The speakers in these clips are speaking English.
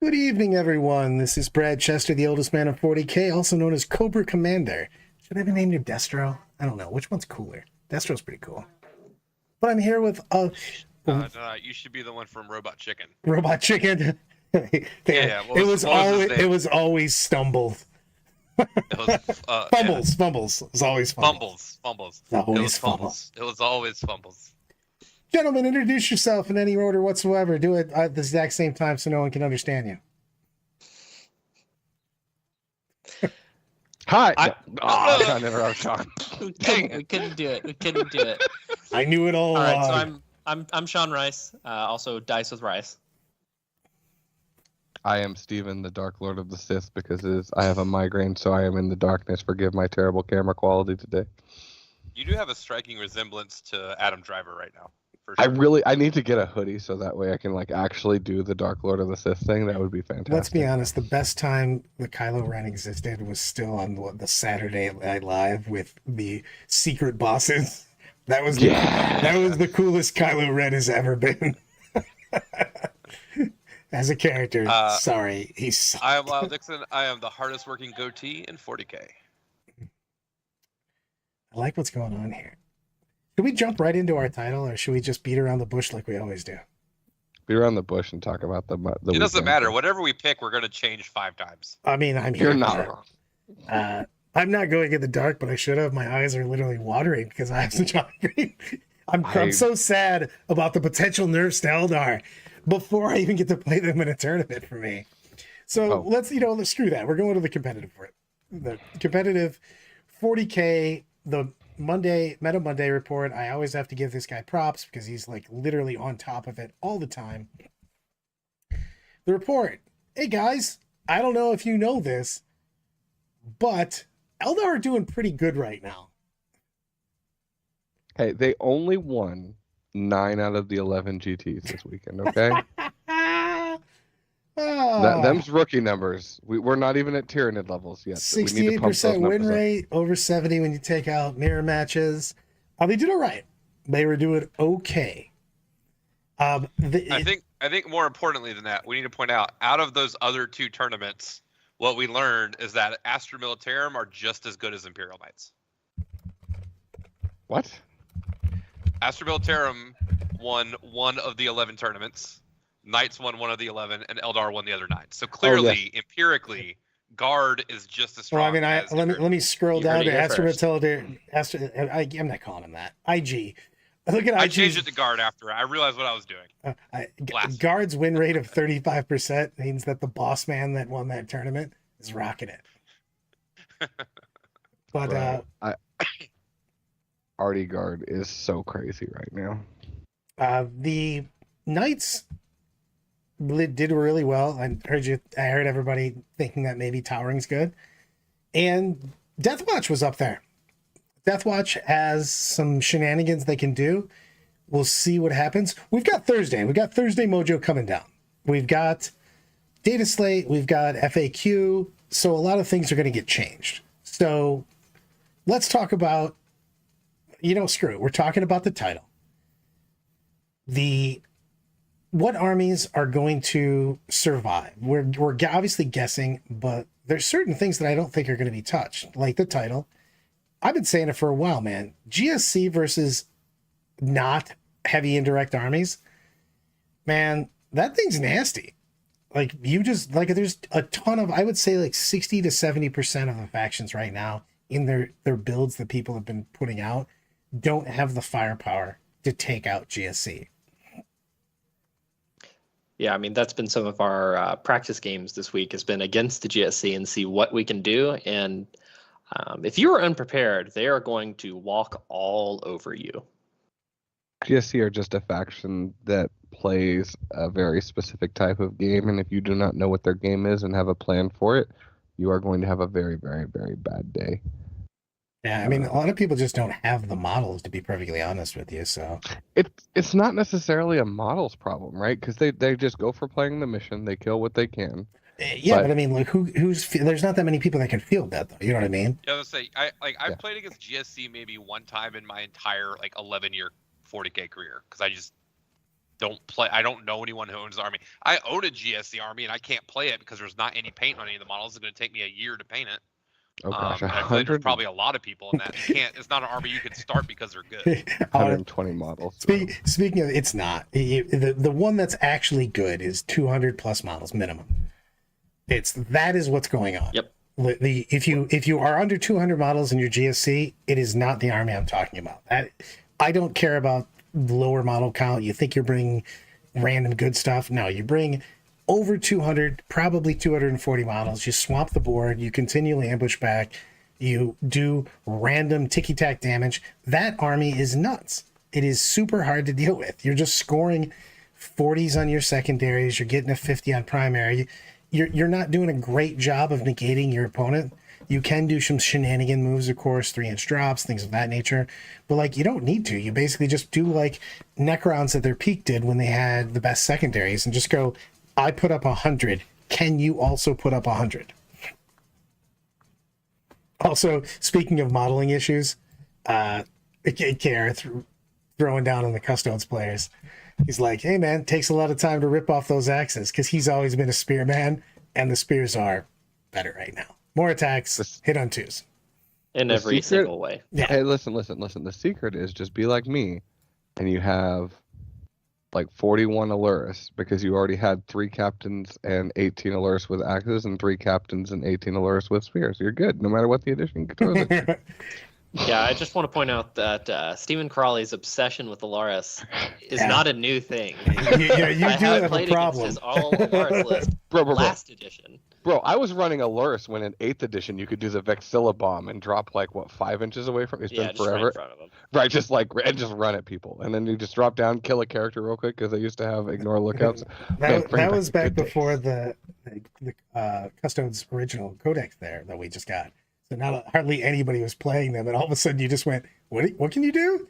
Good evening, everyone. This is Brad Chester, the oldest man of 40K, also known as Cobra Commander. Should I have named you Destro? I don't know. Which one's cooler? Destro's pretty cool. But I'm here with No, you should be the one from Robot Chicken. Robot Chicken. Yeah. It was always stumbled. Fumbles. It was always fumbles. Fumbles. It was always fumbles. Gentlemen, introduce yourself in any order whatsoever. Do it at the exact same time so no one can understand you. Hi. I'm trying to interrupt Sean. We couldn't do it. I knew it all. All right, so I'm Sean Rice, also Dice with Rice. I am Steven, the Dark Lord of the Sith, because I have a migraine, so I am in the darkness. Forgive my terrible camera quality today. You do have a striking resemblance to Adam Driver right now. For sure. I need to get a hoodie so that way I can actually do the Dark Lord of the Sith thing. That would be fantastic. Let's be honest. The best time the Kylo Ren existed was still on the Saturday Night Live with the secret bosses. That was the coolest Kylo Ren has ever been. As a character, sorry, he's. I am Lyle Dixon. I am the hardest working goatee in 40K. I like what's going on here. Should we jump right into our title, or should we just beat around the bush like we always do? Be around the bush and talk about the It doesn't matter. Whatever we pick, we're going to change 5 times. I mean, I'm here. You're not wrong. I'm not going in the dark, but I should have. My eyes are literally watering because I have such hungry. I'm so sad about the potential nerfs to Eldar before I even get to play them in a tournament for me. So let's screw that. We're going to the competitive for it. The competitive 40K, the Meta Monday report. I always have to give this guy props because he's literally on top of it all the time. The report. Hey guys, I don't know if you know this, but Eldar are doing pretty good right now. Hey, they only won 9 out of the 11 GTs this weekend, okay? Them's rookie numbers. We're not even at Tyranid levels yet. 68% win rate, over 70 when you take out mirror matches. They did all right. They were doing okay. I think more importantly than that, we need to point out of those other 2 tournaments, what we learned is that Astra Militarum are just as good as Imperial Knights. What? Astra Militarum won 1 of the 11 tournaments. Knights won 1 of the 11, and Eldar won the other 9. So clearly, empirically, Guard is just as strong. Well, I mean, let me scroll down to Astra Militarum. I'm not calling him that. IG. Look at IG. I changed it to Guard after I realized what I was doing. Guard's win rate of 35% means that the boss man that won that tournament is rocking it. But Artie Guard is so crazy right now. The Knights did really well. I heard everybody thinking that maybe Towering's good. And Deathwatch was up there. Deathwatch has some shenanigans they can do. We'll see what happens. We've got Thursday. We've got Thursday Mojo coming down. We've got Data Slate. We've got FAQ. So a lot of things are going to get changed. So let's talk about, screw it. We're talking about the title. What armies are going to survive? We're obviously guessing, but there's certain things that I don't think are going to be touched, like the title. I've been saying it for a while, man. GSC versus not heavy indirect armies, man, that thing's nasty. There's a ton of, I would say 60 to 70% of the factions right now in their builds that people have been putting out don't have the firepower to take out GSC. Yeah, I mean, that's been some of our practice games this week, has been against the GSC and see what we can do. And if you are unprepared, they are going to walk all over you. GSC are just a faction that plays a very specific type of game, and if you do not know what their game is and have a plan for it, you are going to have a very, very, very bad day. Yeah, I mean, a lot of people just don't have the models, to be perfectly honest with you. So it's not necessarily a models problem, right? Because they just go for playing the mission, they kill what they can. Yeah, but I mean, who's there's not that many people that can field that, though. You know what I mean? Yeah, I was gonna say, I've played against GSC maybe 1 time in my entire 11-year 40K career, because don't play. I don't know anyone who owns the army. I own a GSC army, and I can't play it because there's not any paint on any of the models. It's going to take me a year to paint it. Oh gosh, And I feel like there's probably a lot of people in that. You can't. It's not an army you can start because they're good. 120 models. Speaking of, it's not. The one that's actually good is 200 plus models minimum. That is what's going on. Yep. If you are under 200 models in your GSC, it is not the army I'm talking about. I don't care about lower model count. You think you're bringing random good stuff? No, you bring over 200, probably 240 models. You swamp the board. You continually ambush back. You do random ticky-tack damage. That army is nuts. It is super hard to deal with. You're just scoring 40s on your secondaries. You're getting a 50 on primary. You're not doing a great job of negating your opponent. You can do some shenanigan moves, of course, 3-inch drops, things of that nature. But, like, you don't need to. You basically just do, like, Necrons at their peak did when they had the best secondaries and just go, I put up 100. Can you also put up 100? Also, speaking of modeling issues, KR throwing down on the Custodes players. He's like, hey, man, takes a lot of time to rip off those axes because he's always been a spearman, and the spears are better right now. More attacks, hit on 2s. In every single way. Yeah. Hey, listen. The secret is just be like me, and you have like 41 Allurus because you already had 3 captains and 18 Allurus with axes and 3 captains and 18 Allurus with spears. You're good, no matter what the edition throws at you. Yeah, I just want to point out that Stephen Crawley's obsession with Alaris is not a new thing. You do have a problem. His all Alaris list last edition. Bro, I was running Allurus when in 8th edition you could do the Vexilla bomb and drop like 5 inches away from. It's been forever. Right in front of him. Right, just run at people, and then you just drop down, kill a character real quick because they used to have ignore lookouts. that was back before the Custodes original codex there that we just got. So now hardly anybody was playing them, and all of a sudden you just went, "What can you do?"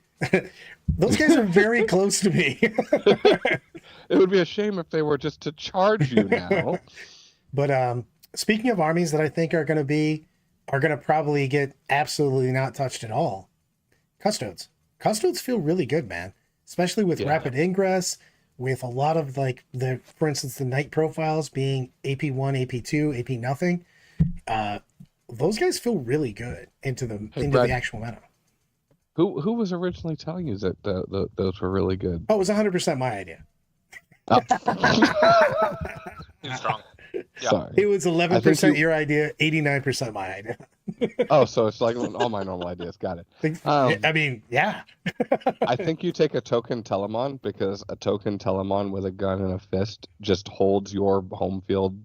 Those guys are very close to me. It would be a shame if they were just to charge you now. But speaking of armies that I think are going to probably get absolutely not touched at all, Custodes. Custodes feel really good, man. Especially with rapid ingress, with a lot of for instance, the knight profiles being AP1, AP2, AP nothing. Those guys feel really good into the actual meta. Who was originally telling you that those were really good? Oh, it was 100% my idea. Oh. Too strong. Yeah. Sorry. It was 11% your idea, 89% my idea. Oh, so it's like all my normal ideas. Got it. I mean, yeah. I think you take a token Telemon because a token Telemon with a gun and a fist just holds your home field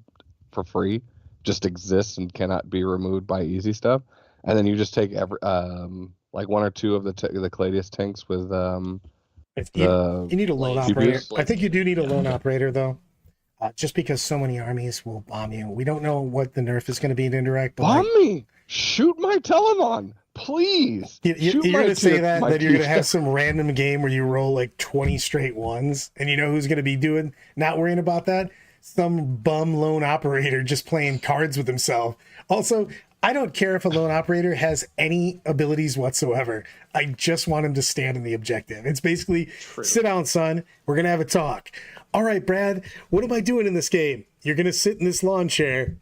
for free, just exists and cannot be removed by easy stuff. And then you just take every like 1 or 2 of the Cladius tanks with you need a lone operator. I think you do need a lone operator though. Just because so many armies will bomb you. We don't know what the nerf is going to be in indirect. But bomb me! Shoot my Telemon! Please! You're going to say that you're going to have some random game where you roll like 20 straight ones, and you know who's going to be not worrying about that? Some bum lone operator just playing cards with himself. Also, I don't care if a lone operator has any abilities whatsoever. I just want him to stand in the objective. It's basically, sit down, son. We're going to have a talk. All right, Brad, what am I doing in this game? You're going to sit in this lawn chair,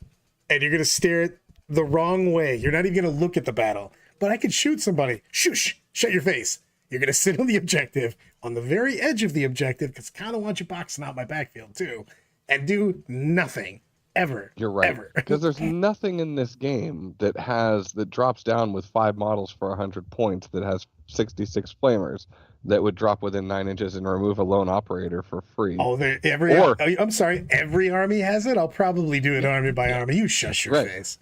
and you're going to stare it the wrong way. You're not even going to look at the battle. But I could shoot somebody. Shush! Shut your face. You're going to sit on the objective, on the very edge of the objective, because I kind of want you boxing out my backfield, too, and do nothing. Ever. You're right. Because there's nothing in this game that drops down with 5 models for 100 points that has 66 flamers that would drop within 9 inches and remove a lone operator for free. Oh, I'm sorry, every army has it? I'll probably do it army by army. You shush your face.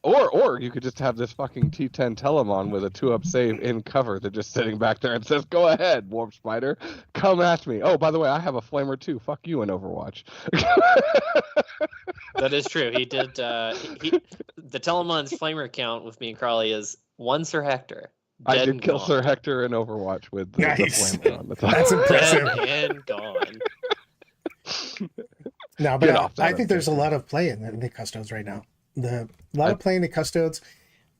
Or you could just have this fucking T10 Telemon with a 2-up save in cover that just sitting back there and says, go ahead, Warp Spider, come at me. Oh, by the way, I have a flamer too. Fuck you in Overwatch. That is true. He did. The Telemon's flamer count with me and Crawley is 1 Sir Hector. I did kill Sir Hector in Overwatch with the flamer on the top. That's impressive. Dead and gone. No, but I think there's a lot of play in the Custodes right now. A lot of play in the Custodes.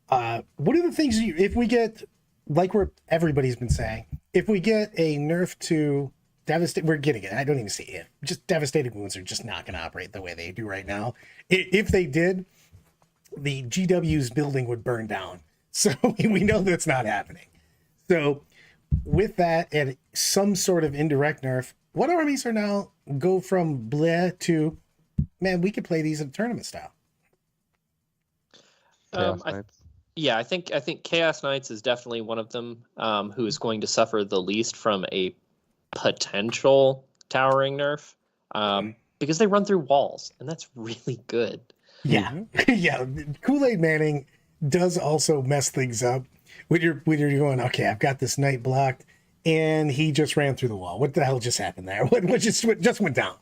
What are the things if we get, like everybody's been saying, if we get a nerf to We're getting it. I don't even see if. Just devastating wounds are just not going to operate the way they do right now. If they did, the GW's building would burn down. So we know that's not happening. So with that and some sort of indirect nerf, what armies are now go from bleh to, man, we could play these in tournament style? Chaos Knights. Yeah, I think Chaos Knights is definitely one of them who is going to suffer the least from a potential towering nerf because they run through walls, and that's really good. Yeah, yeah. Kool-Aid Manning does also mess things up when you're going, okay, I've got this knight blocked, and he just ran through the wall. What the hell just happened there? What just went down?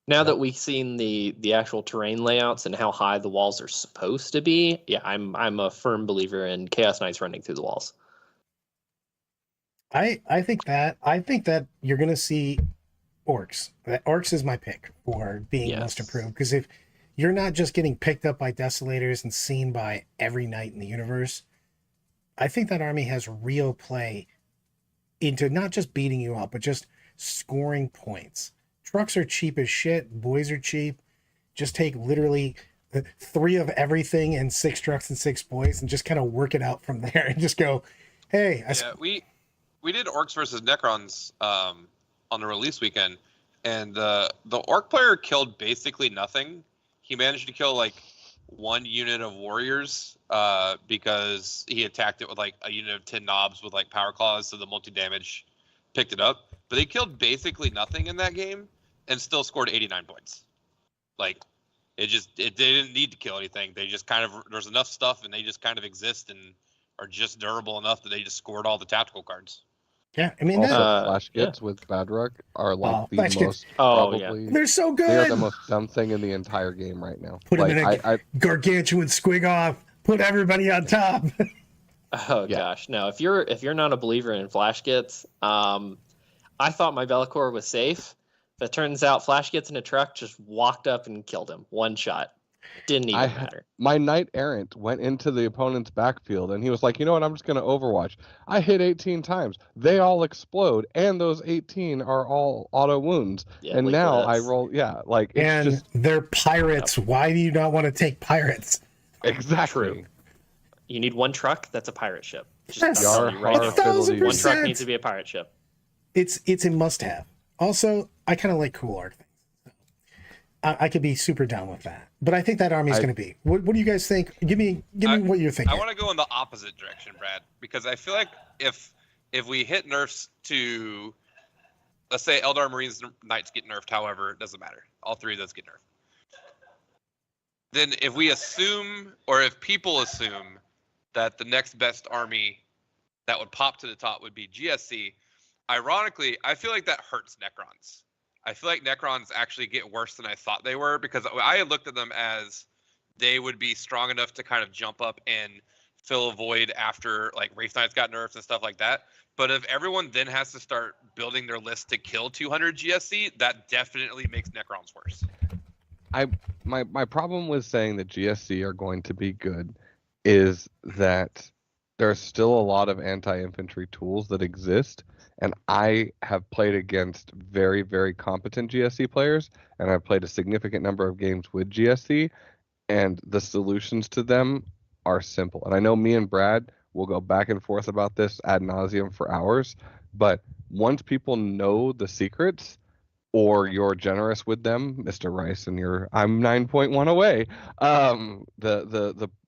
Now that we've seen the actual terrain layouts and how high the walls are supposed to be, yeah, I'm a firm believer in Chaos Knights running through the walls. I think that you're gonna see Orcs. Orcs is my pick for being most improved, because if you're not just getting picked up by Desolators and seen by every knight in the universe, I think that army has real play into not just beating you up, but just scoring points. Trucks are cheap as shit. Boys are cheap. Just take literally 3 of everything and 6 trucks and 6 boys and just kind of work it out from there and just go, hey. We did Orcs versus Necrons on the release weekend, and the Orc player killed basically nothing. He managed to kill like 1 unit of warriors because he attacked it with like a unit of 10 knobs with like power claws, so the multi-damage picked it up. But they killed basically nothing in that game and still scored 89 points. Like, they didn't need to kill anything. They just kind of, there's enough stuff and they just kind of exist and are just durable enough that they just scored all the tactical cards. Yeah, I mean, also, flash kits with Badrock are like the most probably. They're so good. They're the most dumb thing in the entire game right now. Put them in a gargantuan squig off. Put everybody on top. Oh gosh, no! If you're not a believer in flash kits, I thought my Be'lakor was safe. But it turns out flash kits in a truck just walked up and killed him. 1 shot. Didn't even matter. My Knight Errant went into the opponent's backfield, and he was like, you know what, I'm just going to Overwatch. I hit 18 times. They all explode, and those 18 are all auto wounds. Yeah, and now I roll, it's they're pirates. Yep. Why do you not want to take pirates? Exactly. True. You need 1 truck, that's a pirate ship. Just right now. 1 truck needs to be a pirate ship. It's a must-have. Also, I kind of like cool arc things. I could be super down with that. But I think that army is going to be. What do you guys think? Give me what you're thinking. I want to go in the opposite direction, Brad, because I feel like if we hit nerfs to, let's say Eldar Marines Knights get nerfed, however, it doesn't matter. All 3 of those get nerfed. Then if we assume, or if people assume, that the next best army that would pop to the top would be GSC, ironically, I feel like that hurts Necrons. I feel like Necrons actually get worse than I thought they were, because I had looked at them as they would be strong enough to kind of jump up and fill a void after like Wraith Knights got nerfed and stuff like that. But if everyone then has to start building their list to kill 200 GSC, that definitely makes Necrons worse. My problem with saying that GSC are going to be good is that there's still a lot of anti-infantry tools that exist. And I have played against very, very competent GSC players, and I've played a significant number of games with GSC, and the solutions to them are simple. And I know me and Brad will go back and forth about this ad nauseum for hours, but once people know the secrets, or you're generous with them, Mr. Rice, and I'm 9.1 away.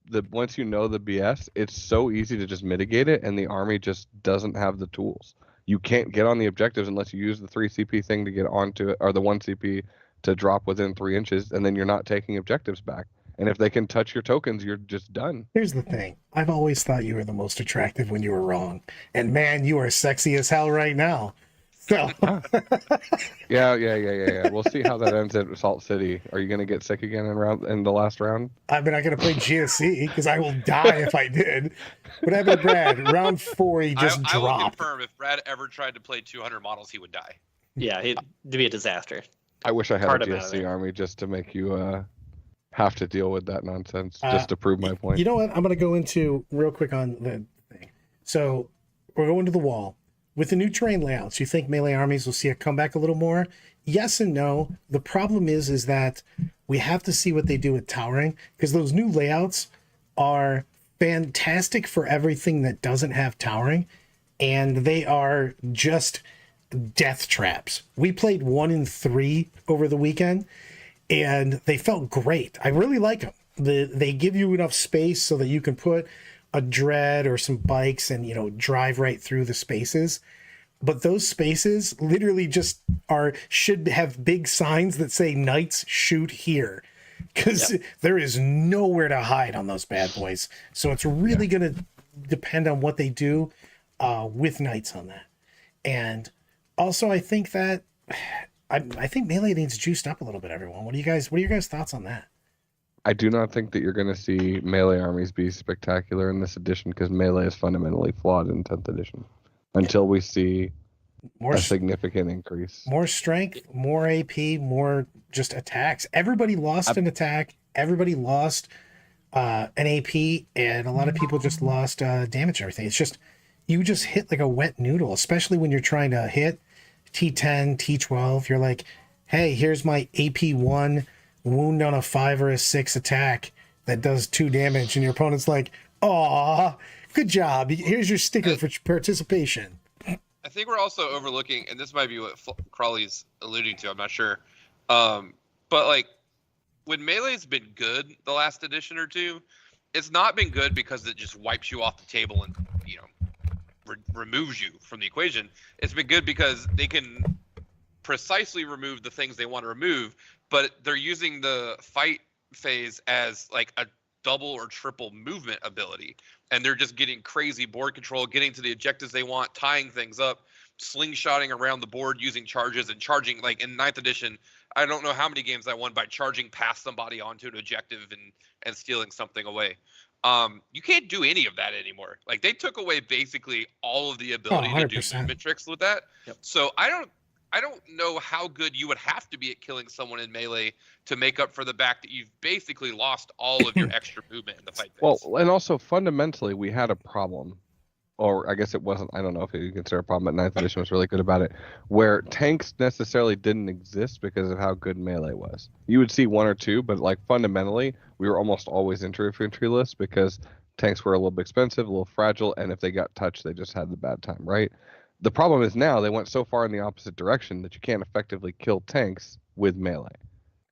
The once you know the BS, it's so easy to just mitigate it, and the army just doesn't have the tools. You can't get on the objectives unless you use the 3 CP thing to get onto it, or the 1 CP to drop within 3 inches, and then you're not taking objectives back. And if they can touch your tokens, you're just done. Here's the thing. I've always thought you were the most attractive when you were wrong. And man, you are sexy as hell right now. So Yeah. We'll see how that ends at Salt City. Are you going to get sick again in the last round? I'm not going to play GSC because I will die if I did. What happened to Brad? Round 4, he just dropped. I will confirm if Brad ever tried to play 200 models, he would die. Yeah, it'd be a disaster. I wish I had a GSC army just to make you have to deal with that nonsense, just to prove my point. You know what? I'm going to go into real quick on the thing. So we're going to the wall. with the new terrain layouts, you think melee armies will see a comeback a little more? Yes and no. The problem is that we have to see what they do with towering, because those new layouts are fantastic for everything that doesn't have towering, and they are just death traps. We played 1 and 3 over the weekend, and they felt great. I really like them. They give you enough space so that you can put a dread or some bikes and, you know, drive right through the spaces. But those spaces literally just should have big signs that say knights shoot here, because there is nowhere to hide on those bad boys. So it's really going to depend on what they do with knights on that. And also, I think that I think melee needs juiced up a little bit, everyone. What are your guys' thoughts on that? I do not think that you're going to see melee armies be spectacular in this edition, because melee is fundamentally flawed in 10th edition until we see a significant increase. More strength, more AP, more just attacks. Everybody lost an attack. Everybody lost an AP, and a lot of people just lost damage and everything. It's just, you just hit like a wet noodle, especially when you're trying to hit T10, T12. You're like, hey, here's my AP1 wound on a 5 or a 6 attack that does 2 damage, and your opponent's like, aw, good job, here's your sticker for participation. I think we're also overlooking, and this might be what Crawley's alluding to, I'm not sure, but like, when melee's been good the last edition or two, it's not been good because it just wipes you off the table and, you know, removes you from the equation. It's been good because they can precisely remove the things they want to remove, but they're using the fight phase as like a double or triple movement ability, and they're just getting crazy board control, getting to the objectives they want, tying things up, slingshotting around the board using charges and charging. Like in 9th edition, I don't know how many games I won by charging past somebody onto an objective and stealing something away. You can't do any of that anymore. Like, they took away basically all of the ability to do movement tricks with that. Yep. So I don't know how good you would have to be at killing someone in melee to make up for the fact that you've basically lost all of your extra movement in the fight phase. Well, and also fundamentally, we had a problem, or I guess it wasn't, I don't know if you consider a problem, but 9th edition was really good about it, where tanks necessarily didn't exist because of how good melee was. You would see 1 or 2, but like fundamentally, we were almost always infantry lists because tanks were a little bit expensive, a little fragile, and if they got touched, they just had the bad time, right? The problem is now they went so far in the opposite direction that you can't effectively kill tanks with melee,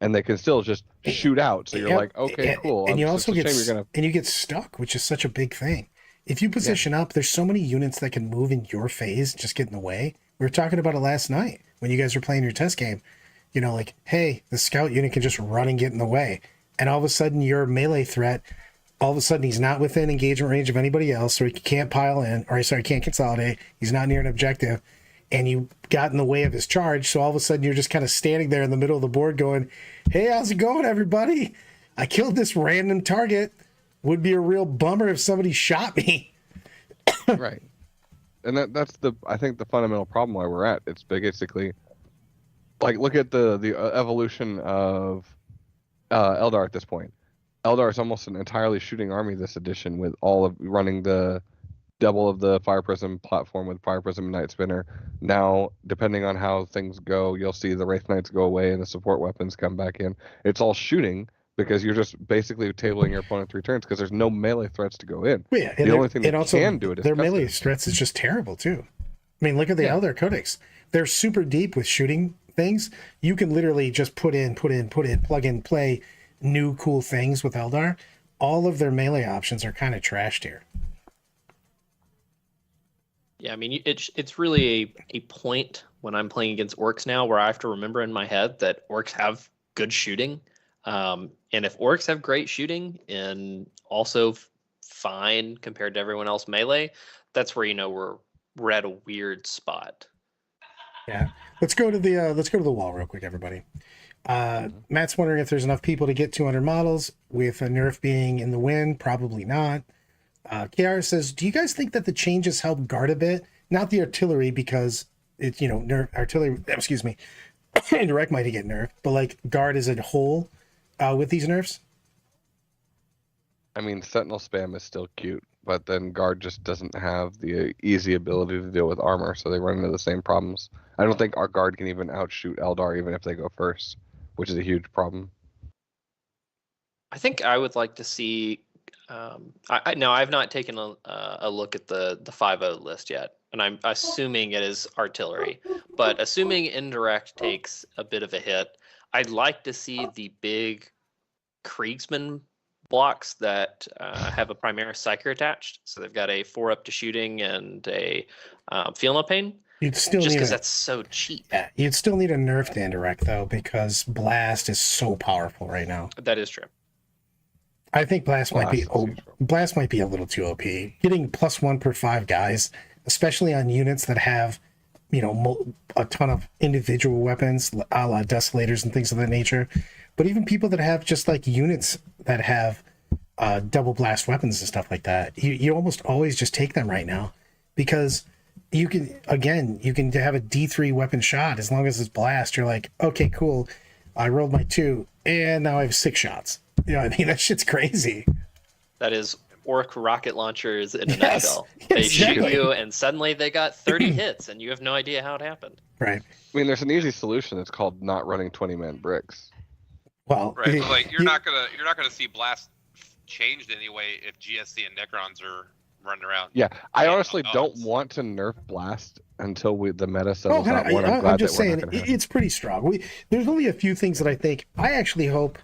and they can still just shoot out. So you're like, okay, cool. And you also get stuck, which is such a big thing. If you position up, there's so many units that can move in your phase, just get in the way. We were talking about it last night when you guys were playing your test game. You know, like, hey, the scout unit can just run and get in the way, and all of a sudden your melee threat, all of a sudden he's not within engagement range of anybody else, so he can't pile in, or sorry, can't consolidate. He's not near an objective, and you got in the way of his charge. So all of a sudden you're just kind of standing there in the middle of the board going, hey, how's it going, everybody? I killed this random target. Would be a real bummer if somebody shot me. Right. And that's I think the fundamental problem where we're at. It's basically like, look at the evolution of Eldar at this point. Eldar is almost an entirely shooting army this edition, with all of running the double of the Fire Prism platform with Fire Prism and Night Spinner. Now, depending on how things go, you'll see the Wraith Knights go away and the support weapons come back in. It's all shooting because you're just basically tabling your opponent 3 turns because there's no melee threats to go in. Yeah, the only thing that can do it is their melee threats is just terrible too. I mean, look at the Eldar Codex. They're super deep with shooting things. You can literally just put in, plug in, play new cool things with Eldar. All of their melee options are kind of trashed here. Yeah, I mean, it's really a point when I'm playing against Orcs now where I have to remember in my head that Orcs have good shooting. And if Orcs have great shooting and also fine compared to everyone else melee, that's where, you know, we're at a weird spot. Yeah. Let's go to the wall real quick, everybody. Matt's wondering if there's enough people to get 200 models with a nerf being in the wind. Probably not. KR says, do you guys think that the changes help guard a bit? Not the artillery, because it's, you know, nerf artillery, excuse me, indirect might get nerfed, but like guard as a whole with these nerfs? I mean, Sentinel spam is still cute. but then guard just doesn't have the easy ability to deal with armor, so they run into the same problems. I don't think our guard can even outshoot Eldar even if they go first, which is a huge problem. I think I would like to see. Now I've not taken a look at the 5.0 list yet, and I'm assuming it is artillery. But assuming indirect takes a bit of a hit, I'd like to see the big Kriegsman blocks that have a Primaris Psyker attached. So they've got a 4-up to shooting and a Feel No Pain. You'd still Just need because that's so cheap. Yeah, you'd still need a nerf to indirect though, because blast is so powerful right now. That is true. I think blast might be a little too OP. Getting +1 per 5 guys, especially on units that have, a ton of individual weapons, a la desolators and things of that nature. But even people that have just like units that have double blast weapons and stuff like that, you almost always just take them right now, because you can have a D3 weapon shot as long as it's blast. You're like, okay, cool. I rolled my 2 and now I have 6 shots. You know what I mean? That shit's crazy. That is Orc rocket launchers in a nutshell. They exactly. shoot you and suddenly they got 30 hits and you have no idea how it happened. Right. I mean, there's an easy solution. It's called not running 20-man bricks. Well, Right, but like you're not gonna see blast changed anyway if GSC and Necrons are running around. Yeah, I honestly don't want to nerf blast until the meta settles out more. I'm just saying it's pretty strong. There's only a few things that I actually hope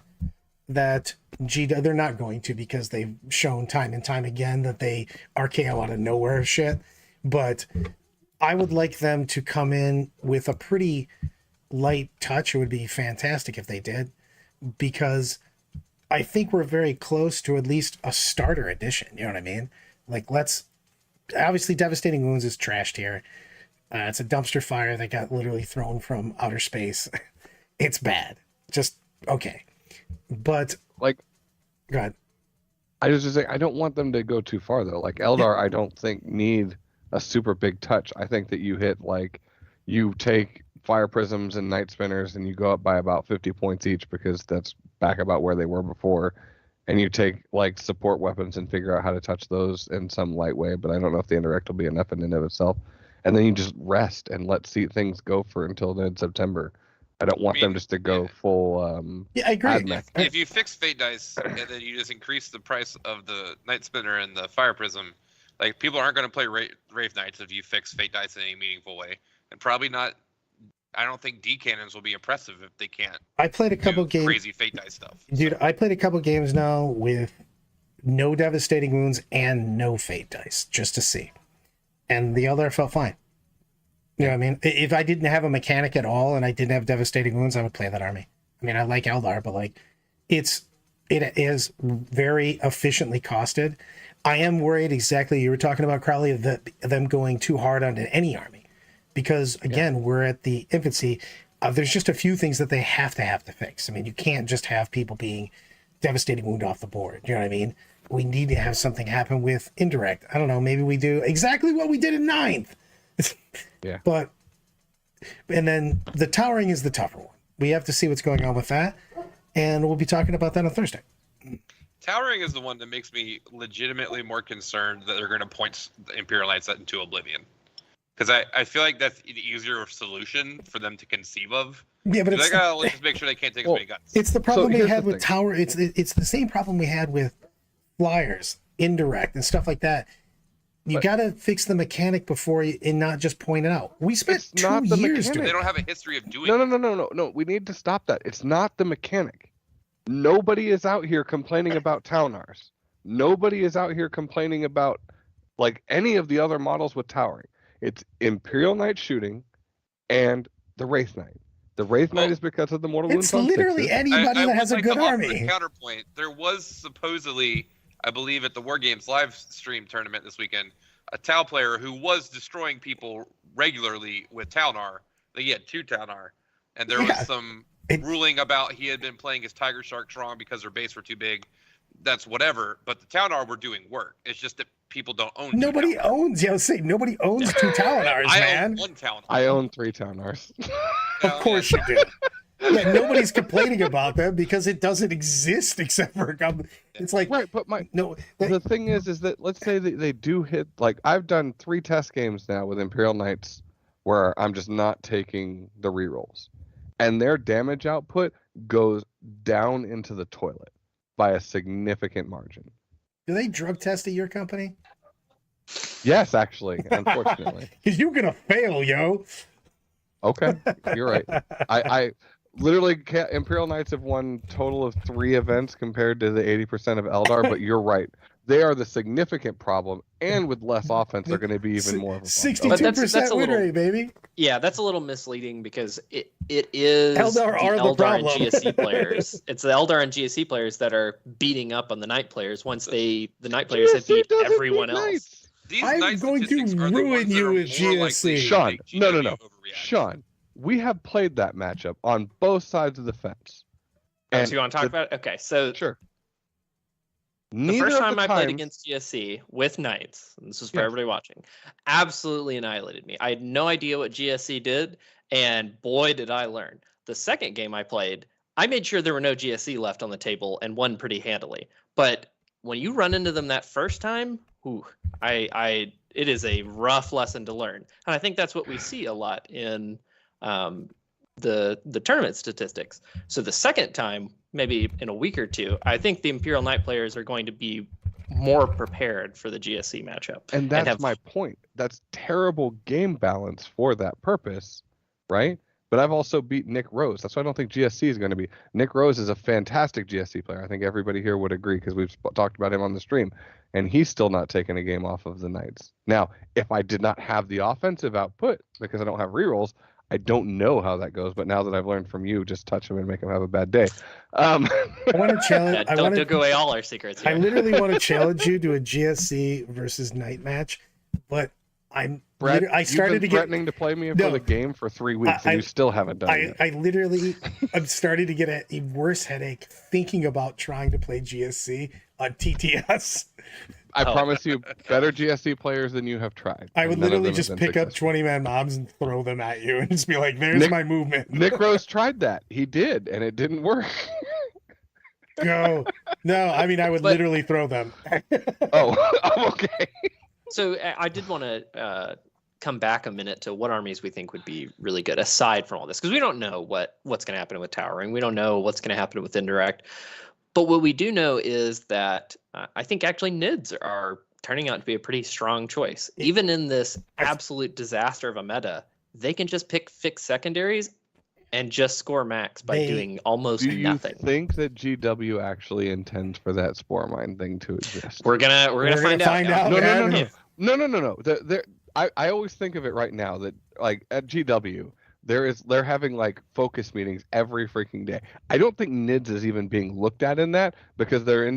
that they're not going to, because they've shown time and time again that they RKO out of nowhere shit. But I would like them to come in with a pretty light touch. It would be fantastic if they did, because I think we're very close to at least a starter edition. You know what I mean? Like, obviously Devastating Wounds is trashed here. It's a dumpster fire that got literally thrown from outer space. It's bad. Just okay. But like, go ahead. I was just saying, I don't want them to go too far though. Like Eldar, I don't think need a super big touch. I think that you take fire prisms and night spinners and you go up by about 50 points each, because that's back about where they were before. And you take like support weapons and figure out how to touch those in some light way. But I don't know if the indirect will be enough in and of itself. And then you just rest and let things go for until mid-September. I don't want them just to go full. I agree. If you fix Fate Dice and then you just increase the price of the Night Spinner and the Fire Prism, like, people aren't going to play Wraith Knights if you fix Fate Dice in any meaningful way. And probably not. I don't think D cannons will be oppressive if they can't. I played a couple games. Crazy Fate Dice stuff. Dude, I played a couple games now with no Devastating Wounds and no Fate Dice, just to see. And the other felt fine. You know what I mean? If I didn't have a mechanic at all and I didn't have Devastating Wounds, I would play that army. I mean, I like Eldar, but like, it is very efficiently costed. I am worried, exactly, you were talking about, Crowley, that them going too hard onto any army. Because, again, we're at the infancy. There's just a few things that they have to fix. I mean, you can't just have people being Devastating Wound off the board. You know what I mean? We need to have something happen with indirect. I don't know, maybe we do exactly what we did in 9th. Yeah. But, and then the towering is the tougher one. We have to see what's going on with that. And we'll be talking about that on Thursday. Towering is the one that makes me legitimately more concerned that they're going to point the Imperial Knights into oblivion. Because I feel like that's an easier solution for them to conceive of. Yeah, but let's just make sure they can't take as many guns. It's the problem we had with Tower. It's the same problem we had with Flyers, indirect, and stuff like that. You got to fix the mechanic before you, and not just point it out. We spent 2 years doing it. They don't have a history of doing it. No. We need to stop that. It's not the mechanic. Nobody is out here complaining about Townars. Nobody is out here complaining about like any of the other models with towering. It's Imperial Knight shooting and the Wraith Knight. The Wraith Knight is because of the Mortal Wounds. It's literally anybody that has a good army. Counterpoint. There was supposedly, I believe, at the War Games live stream tournament this weekend, a Tau player who was destroying people regularly with Talnar. He had 2 Talnar, and there was some ruling about he had been playing his Tiger Shark strong because their base were too big. That's whatever, but the Talnar were doing work. It's just that people don't own. Nobody owns. I was saying nobody owns 2 Talnars, man. I own 1 Talnar. I own 3 Talnars. Of course you do. Yeah, nobody's complaining about them because it doesn't exist except for it's like Right, but the thing is that let's say that they do hit, like I've done 3 test games now with Imperial Knights where I'm just not taking the rerolls, and their damage output goes down into the toilet by a significant margin. Do they drug test at your company? Yes, actually, unfortunately. Because you're gonna fail, yo. Okay, you're right. I literally can't, Imperial Knights have won total of 3 events compared to the 80% of Eldar, but you're right. They are the significant problem, and with less offense, they're going to be even more of a problem. 62% win rate, baby. Yeah, that's a little misleading because it is Eldar are the Eldar and problem. GSC players. It's the Eldar and GSC players that are beating up on the Knight players once the Knight players have beat everyone else. I'm going to ruin you with GSC. Sean, no. Sean, we have played that matchup on both sides of the fence. And so you want to talk about it? Okay, so sure. The first time I played against GSC with Knights, and this was for everybody watching, absolutely annihilated me. I had no idea what GSC did, and boy, did I learn. The second game I played, I made sure there were no GSC left on the table and won pretty handily. But when you run into them that first time, it is a rough lesson to learn. And I think that's what we see a lot in the tournament statistics. So the second time, maybe in a week or two, I think the Imperial Knight players are going to be more prepared for the GSC matchup. And that's my point. That's terrible game balance for that purpose, right? But I've also beat Nick Rose. That's why I don't think GSC is going to be. Nick Rose is a fantastic GSC player. I think everybody here would agree because we've talked about him on the stream. And he's still not taking a game off of the Knights. Now, if I did not have the offensive output because I don't have rerolls, I don't know how that goes, but now that I've learned from you, just touch him and make him have a bad day. I want to challenge. Yeah, don't give away all our secrets here. I literally want to challenge you to a GSC versus Knight match, but Brett, I started you've been threatening to play me for the game for 3 weeks, and you still haven't done it. I literally, I'm starting to get a worse headache thinking about trying to play GSC on TTS. I promise you, better GSC players than you have tried. I would literally just pick up 20-man mobs and throw them at you and just be like, there's my movement. Nick Rose tried that. He did, and it didn't work. No, I mean, I would literally throw them. Okay. So I did want to come back a minute to what armies we think would be really good aside from all this, because we don't know what's going to happen with towering. We don't know what's going to happen with indirect. But what we do know is that I think actually NIDs are turning out to be a pretty strong choice. Even in this absolute disaster of a meta, they can just fix secondaries and just score max by doing almost nothing. Do you think that GW actually intends for that Spore Mine thing to exist? We're gonna find out. No. I always think of it right now that like at GW they're having like focus meetings every freaking day. I don't think NIDS is even being looked at in that because their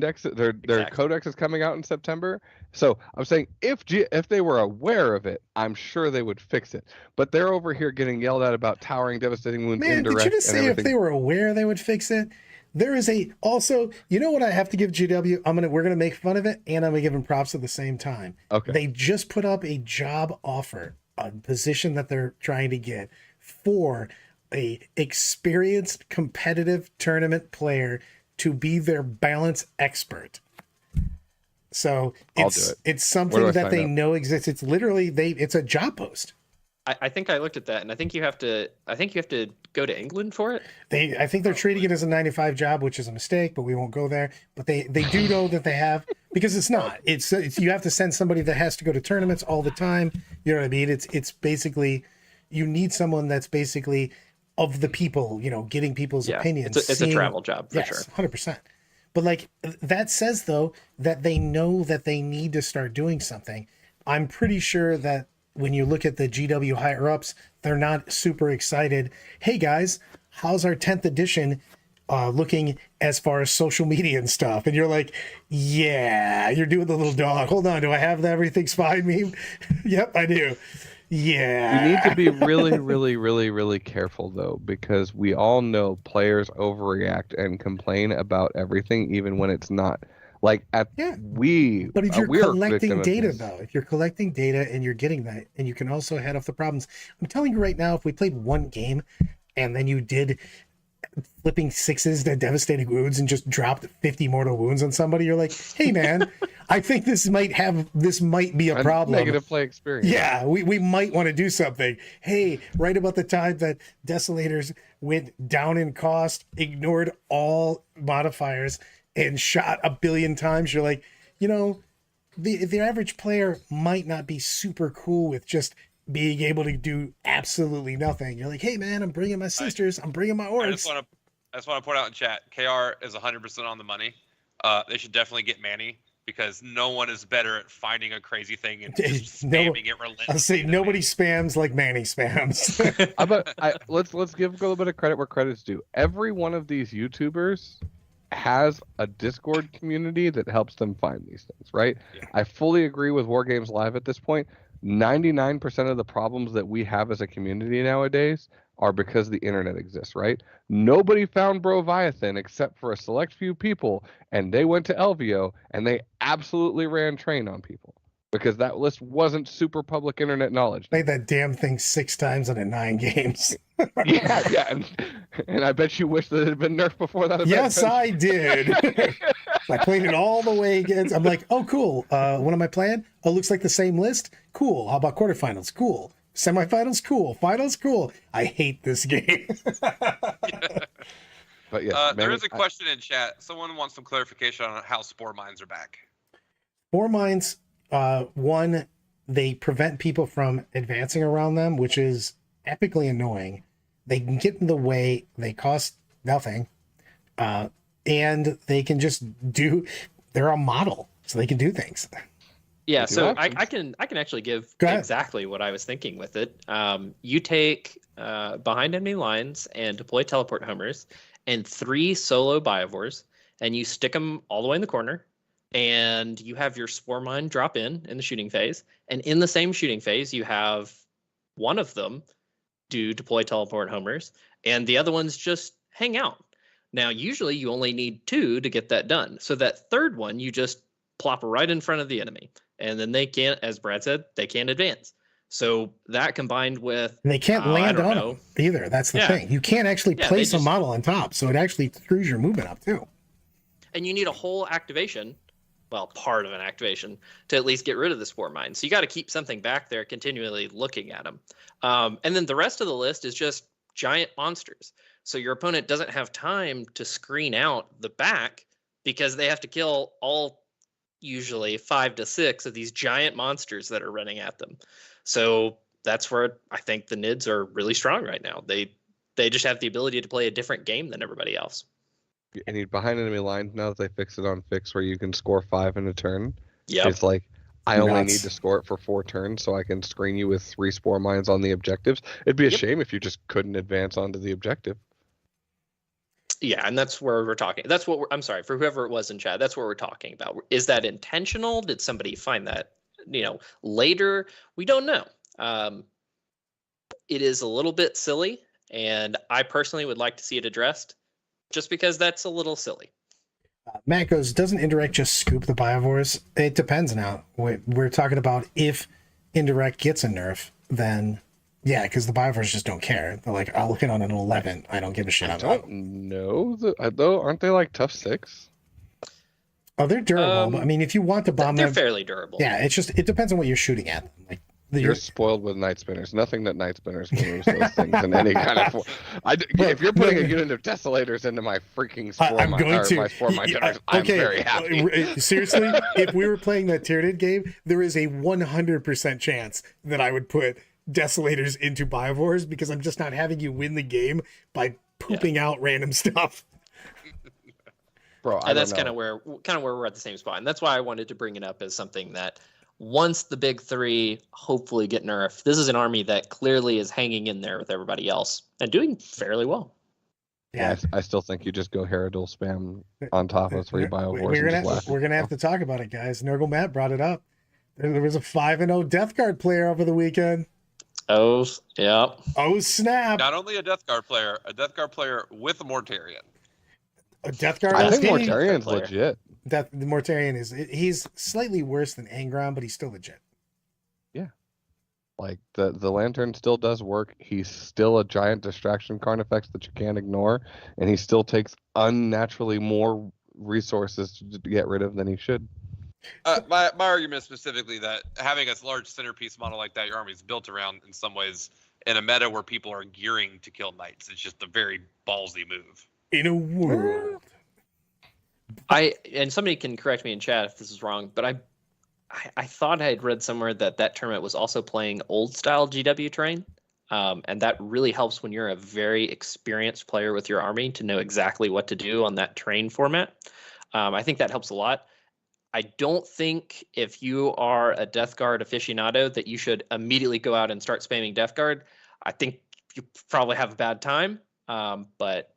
codex is coming out in September. So I'm saying if they were aware of it, I'm sure they would fix it. But they're over here getting yelled at about towering, devastating wounds, indirect. Did you just say if they were aware they would fix it? There is also, you know what I have to give GW? We're gonna make fun of it and I'm gonna give them props at the same time. Okay. They just put up a job offer, a position that they're trying to get for a experienced competitive tournament player to be their balance expert. So it's something that they know exists. It's literally it's a job post. I think I looked at that, and I think you have to go to England for it. I think they're treating it as a 9 to 5 job, which is a mistake, but we won't go there. But they do know that they have, because it's not. It's you have to send somebody that has to go to tournaments all the time. You know what I mean? It's basically you need someone that's basically of the people, getting people's opinions. It's a travel job for sure. 100%. But like that says though that they know that they need to start doing something. I'm pretty sure that when you look at the GW higher ups, they're not super excited. Hey guys, how's our 10th edition looking as far as social media and stuff? And you're like, yeah, you're doing the little dog. Hold on, do I have the everything's fine meme? Yep, I do. Yeah. You need to be really, really, really, really careful though, because we all know players overreact and complain about everything, even when it's not. Like but if you're collecting data though, if you're collecting data and you're getting that, and you can also head off the problems. I'm telling you right now, if we played one game and then you did flipping sixes to devastating wounds and just dropped 50 mortal wounds on somebody, you're like, hey man, I think this might be a problem. Negative play experience. Yeah, we might want to do something. Hey, right about the time that Desolators went down in cost, ignored all modifiers, and shot a billion times, you're like, you know, the average player might not be super cool with just being able to do absolutely nothing. You're like, hey man, I'm bringing my sisters, I'm bringing my orcs. I just want to point out in chat, KR is 100% on the money. They should definitely get Manny, because no one is better at finding a crazy thing and just spamming it relentlessly. I'll say nobody spams like Manny spams. Let's give a little bit of credit where credit's due. Every one of these YouTubers has a Discord community that helps them find these things, right? Yeah. I fully agree with War Games Live at this point. 99% of the problems that we have as a community nowadays are because the internet exists, right? Nobody found Broviathan except for a select few people, and they went to LVO and they absolutely ran train on people because that list wasn't super public internet knowledge. Played that damn thing 6 times in 9 games. yeah, and I bet you wish that it had been nerfed before that event. Yes, I did. I played it all the way against. I'm like, oh, cool. What am I playing? Oh, looks like the same list. Cool. How about quarterfinals? Cool. Semifinals? Cool. Finals? Cool. I hate this game. But yeah, there is a question in chat. Someone wants some clarification on how spore mines are back. Spore mines, one, they prevent people from advancing around them, which is epically annoying. They can get in the way. They cost nothing. And they can just they're a model, so they can do things. Yeah, so I can actually give exactly what I was thinking with it. You take behind enemy lines and deploy teleport homers and 3 solo biovores, and you stick them all the way in the corner, and you have your spore mine drop in the shooting phase, and in the same shooting phase you have one of them do deploy teleport homers, and the other ones just hang out. Now, usually you only need 2 to get that done. So that third one, you just plop right in front of the enemy. And then they can't, as Brad said, they can't advance. So that combined with... And they can't land on them either. That's the thing. You can't actually place a model on top. So it actually screws your movement up too. And you need a whole activation, well, part of an activation, to at least get rid of the spore mine. So you got to keep something back there continually looking at them. And then the rest of the list is just giant monsters. So your opponent doesn't have time to screen out the back because they have to kill all usually 5 to 6 of these giant monsters that are running at them. So that's where I think the NIDs are really strong right now. They just have the ability to play a different game than everybody else. And you behind enemy lines now that they fix it on fix where you can score 5 in a turn. Yeah, it's like I only need to score it for 4 turns so I can screen you with 3 spore mines on the objectives. It'd be a shame if you just couldn't advance onto the objective. Yeah, and that's where we're talking. That's what I'm sorry, for whoever it was in chat, that's what we're talking about. Is that intentional? Did somebody find that, later? We don't know. It is a little bit silly, and I personally would like to see it addressed just because that's a little silly. Matt goes, doesn't Indirect just scoop the biovores? It depends now. We're talking about if Indirect gets a nerf, then... Yeah, because the biovores just don't care. They're like, I'll hit on an 11. I don't give a shit. I don't know. Though, aren't they like tough 6? Oh, they're durable. But I mean, if you want to bomb them... They're fairly durable. Yeah, it depends on what you're shooting at. Like You're spoiled with Night Spinners. Nothing that Night Spinners can lose those things in any kind of... if you're putting a unit of Desolators into my freaking my spore mine, I'm very happy. Seriously, if we were playing that Tyranid game, there is a 100% chance that I would put Desolators into biovores because I'm just not having you win the game by pooping out random stuff. Bro, that's kind of where we're at the same spot, and that's why I wanted to bring it up as something that once the big 3 hopefully get nerfed, this is an army that clearly is hanging in there with everybody else and doing fairly well. Yeah, I still think you just go Herodul spam on top of 3 biovores. We're gonna have to talk about it, guys. Nurgle Matt brought it up. There was a 5-0 Death Guard player over the weekend. Oh, yeah. Oh, snap. Not only a Death Guard player with a Mortarion. A Death Guard I think Mortarion's legit. The Mortarion he's slightly worse than Angron, but he's still legit. Yeah. Like the lantern still does work. He's still a giant distraction carnifex that you can't ignore, and he still takes unnaturally more resources to get rid of than he should. My argument is specifically that having a large centerpiece model like that, your army's built around in some ways in a meta where people are gearing to kill knights. It's just a very ballsy move. In a world. And somebody can correct me in chat if this is wrong, but I thought I had read somewhere that tournament was also playing old style GW terrain. And that really helps when you're a very experienced player with your army to know exactly what to do on that terrain format. I think that helps a lot. I don't think if you are a Death Guard aficionado that you should immediately go out and start spamming Death Guard. I think you probably have a bad time, but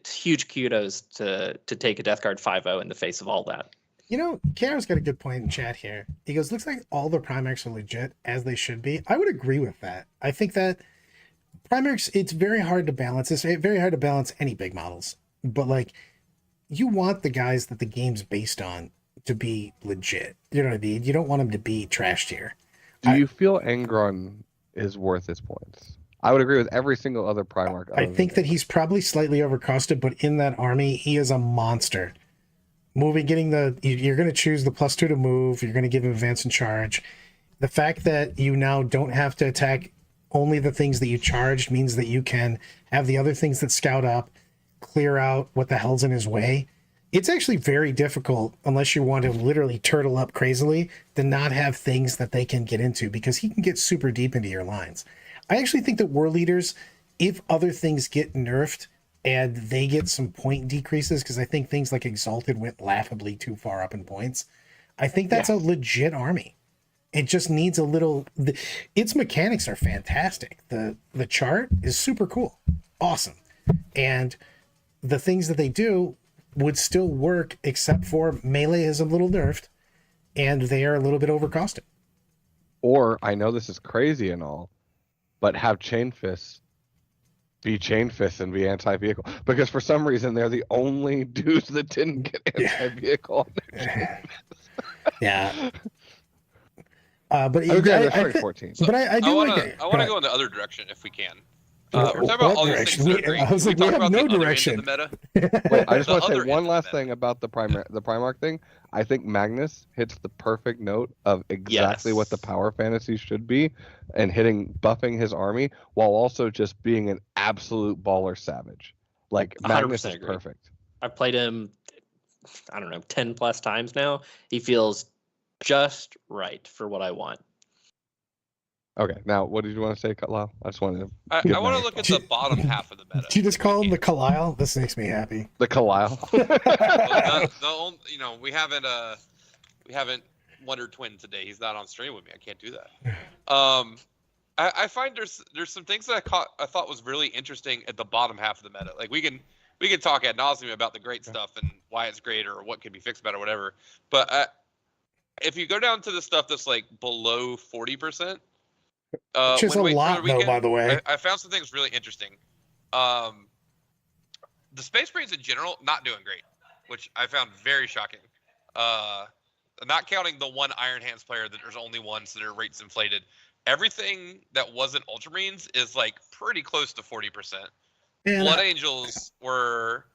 huge kudos to take a Death Guard 5-0 in the face of all that. You know, Karen's got a good point in chat here. He goes, looks like all the Primarchs are legit, as they should be. I would agree with that. I think that Primarchs, it's very hard to balance. It's very hard to balance any big models. But, like, you want the guys that the game's based on to be legit. You know what I mean? You don't want them to be trash tier. Do you feel Angron is worth his points? I would agree with every single other Primarch. I think that he's probably slightly overcosted, but in that army, he is a monster. You're going to choose the +2 to move. You're going to give him advance and charge. The fact that you now don't have to attack only the things that you charged means that you can have the other things that scout up, clear out what the hell's in his way. It's actually very difficult, unless you want to literally turtle up crazily, to not have things that they can get into, because he can get super deep into your lines. I actually think that war leaders, if other things get nerfed and they get some point decreases, because I think things like Exalted went laughably too far up in points, I think that's a legit army. It just needs a little... Its mechanics are fantastic. The chart is super cool. Awesome. And the things that they do would still work, except for melee is a little nerfed, and they are a little bit overcosted. Or, I know this is crazy and all, but have Chain Fists be Chain Fists and be anti-vehicle. Because for some reason, they're the only dudes that didn't get anti-vehicle on their Chain Fists. Yeah. But I agree, I 14. But I do want like it. to go in the other direction if we can. We're talking about all these things that are great. I was like, Can we talk have about no the other direction. end of the meta? Wait, I just The want to other say end one of last the thing about the Primarch thing. I think Magnus hits the perfect note of exactly what the power fantasy should be, and buffing his army while also just being an absolute baller savage. Like, Magnus is perfect. I've played him, 10 plus times now. He feels just right for what I want. Okay, now what did you want to say, Lyle? I just wanted to. I want to look at the bottom half of the meta. Did you just call him the Kalile? This makes me happy. The Kalile. We haven't Wonder Twin today. He's not on stream with me. I can't do that. I find there's some things that I thought was really interesting at the bottom half of the meta. Like, we can talk ad nauseum about the great stuff and why it's great or what can be fixed about it or whatever. But if you go down to the stuff that's like below 40%. Which is a lot, though, by the way. I found some things really interesting. The Space Marines in general, not doing great, which I found very shocking. Not counting the one Iron Hands player that there's only one, so their rates inflated. Everything that wasn't Ultramarines is like pretty close to 40%. Blood Angels were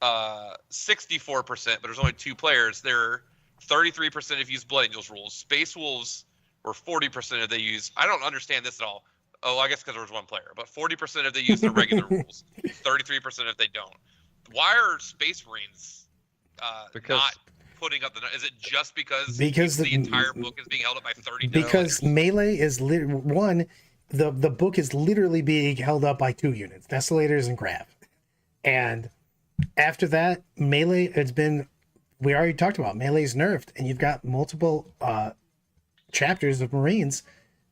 64%, but there's only 2 players. They're 33% if you use Blood Angels rules. Space Wolves were 40% if they use. I don't understand this at all. Oh, I guess because there was 1 player, but 40% if they use the regular rules, 33% if they don't. Why are Space Marines not putting up the? Is it just because the entire book is being held up by 30? Because melee is one. The book is literally being held up by 2 units, Desolators and Grav, and after that, melee has been. We already talked about melee's nerfed, and you've got multiple chapters of Marines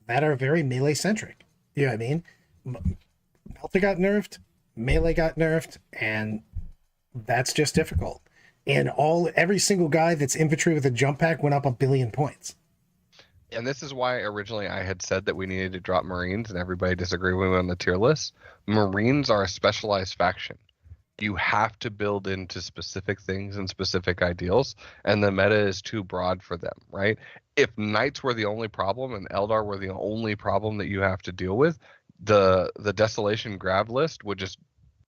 that are very melee centric. You know what I mean? Melter got nerfed, melee got nerfed, and that's just difficult. And every single guy that's infantry with a jump pack went up 1 billion points. And this is why originally I had said that we needed to drop Marines, and everybody disagreed with me on the tier list. Marines are a specialized faction. You have to build into specific things and specific ideals, and the meta is too broad for them, right? if Knights were the only problem and Eldar were the only problem that you have to deal with, the Desolation grab list would just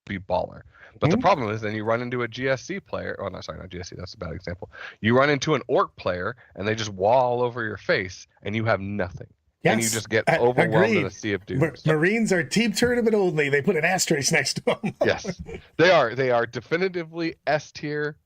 be baller. But the problem is then you run into a GSC player. Oh, no, sorry, not GSC. That's a bad example. You run into an Orc player and they just wall all over your face and you have nothing. Yes, and you just get overwhelmed in a sea of dudes. Marines are team tournament only. They put an asterisk next to them. Yes, they are. They are definitively S tier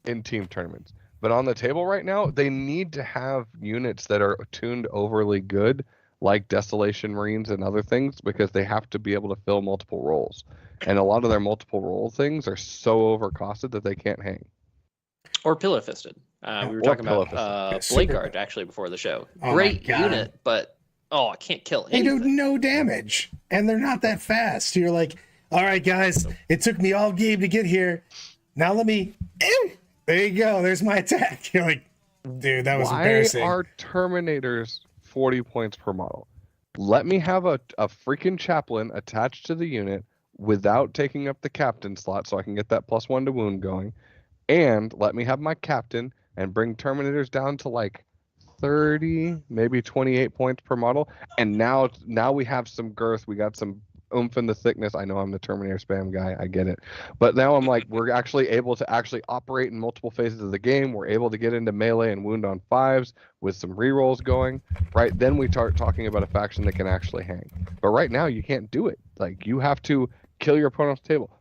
in team tournaments. But on the table right now, they need to have units that are tuned overly good, like Desolation Marines and other things, because they have to be able to fill multiple roles. And a lot of their multiple role things are so overcosted that they can't hang. Or pillar fisted. We were talking about Blade Guard actually before the show. Great unit, but I can't kill anything. They do no damage, and they're not that fast. You're like, all right, guys, it took me all game to get here. Now let me. There you go. There's my attack. You're like, dude, that was embarrassing. Why are Terminators 40 points per model? Let me have a freaking chaplain attached to the unit without taking up the captain slot so I can get that +1 to wound going. And let me have my captain and bring Terminators down to like 30, maybe 28 points per model. And now we have some girth. We got some oomph in the thickness. I know I'm the Terminator spam guy. I get it. But now I'm like, we're actually able to actually operate in multiple phases of the game. We're able to get into melee and wound on 5s with some rerolls going, right? Then we start talking about a faction that can actually hang. But right now you can't do it. Like, you have to kill your opponent off the table.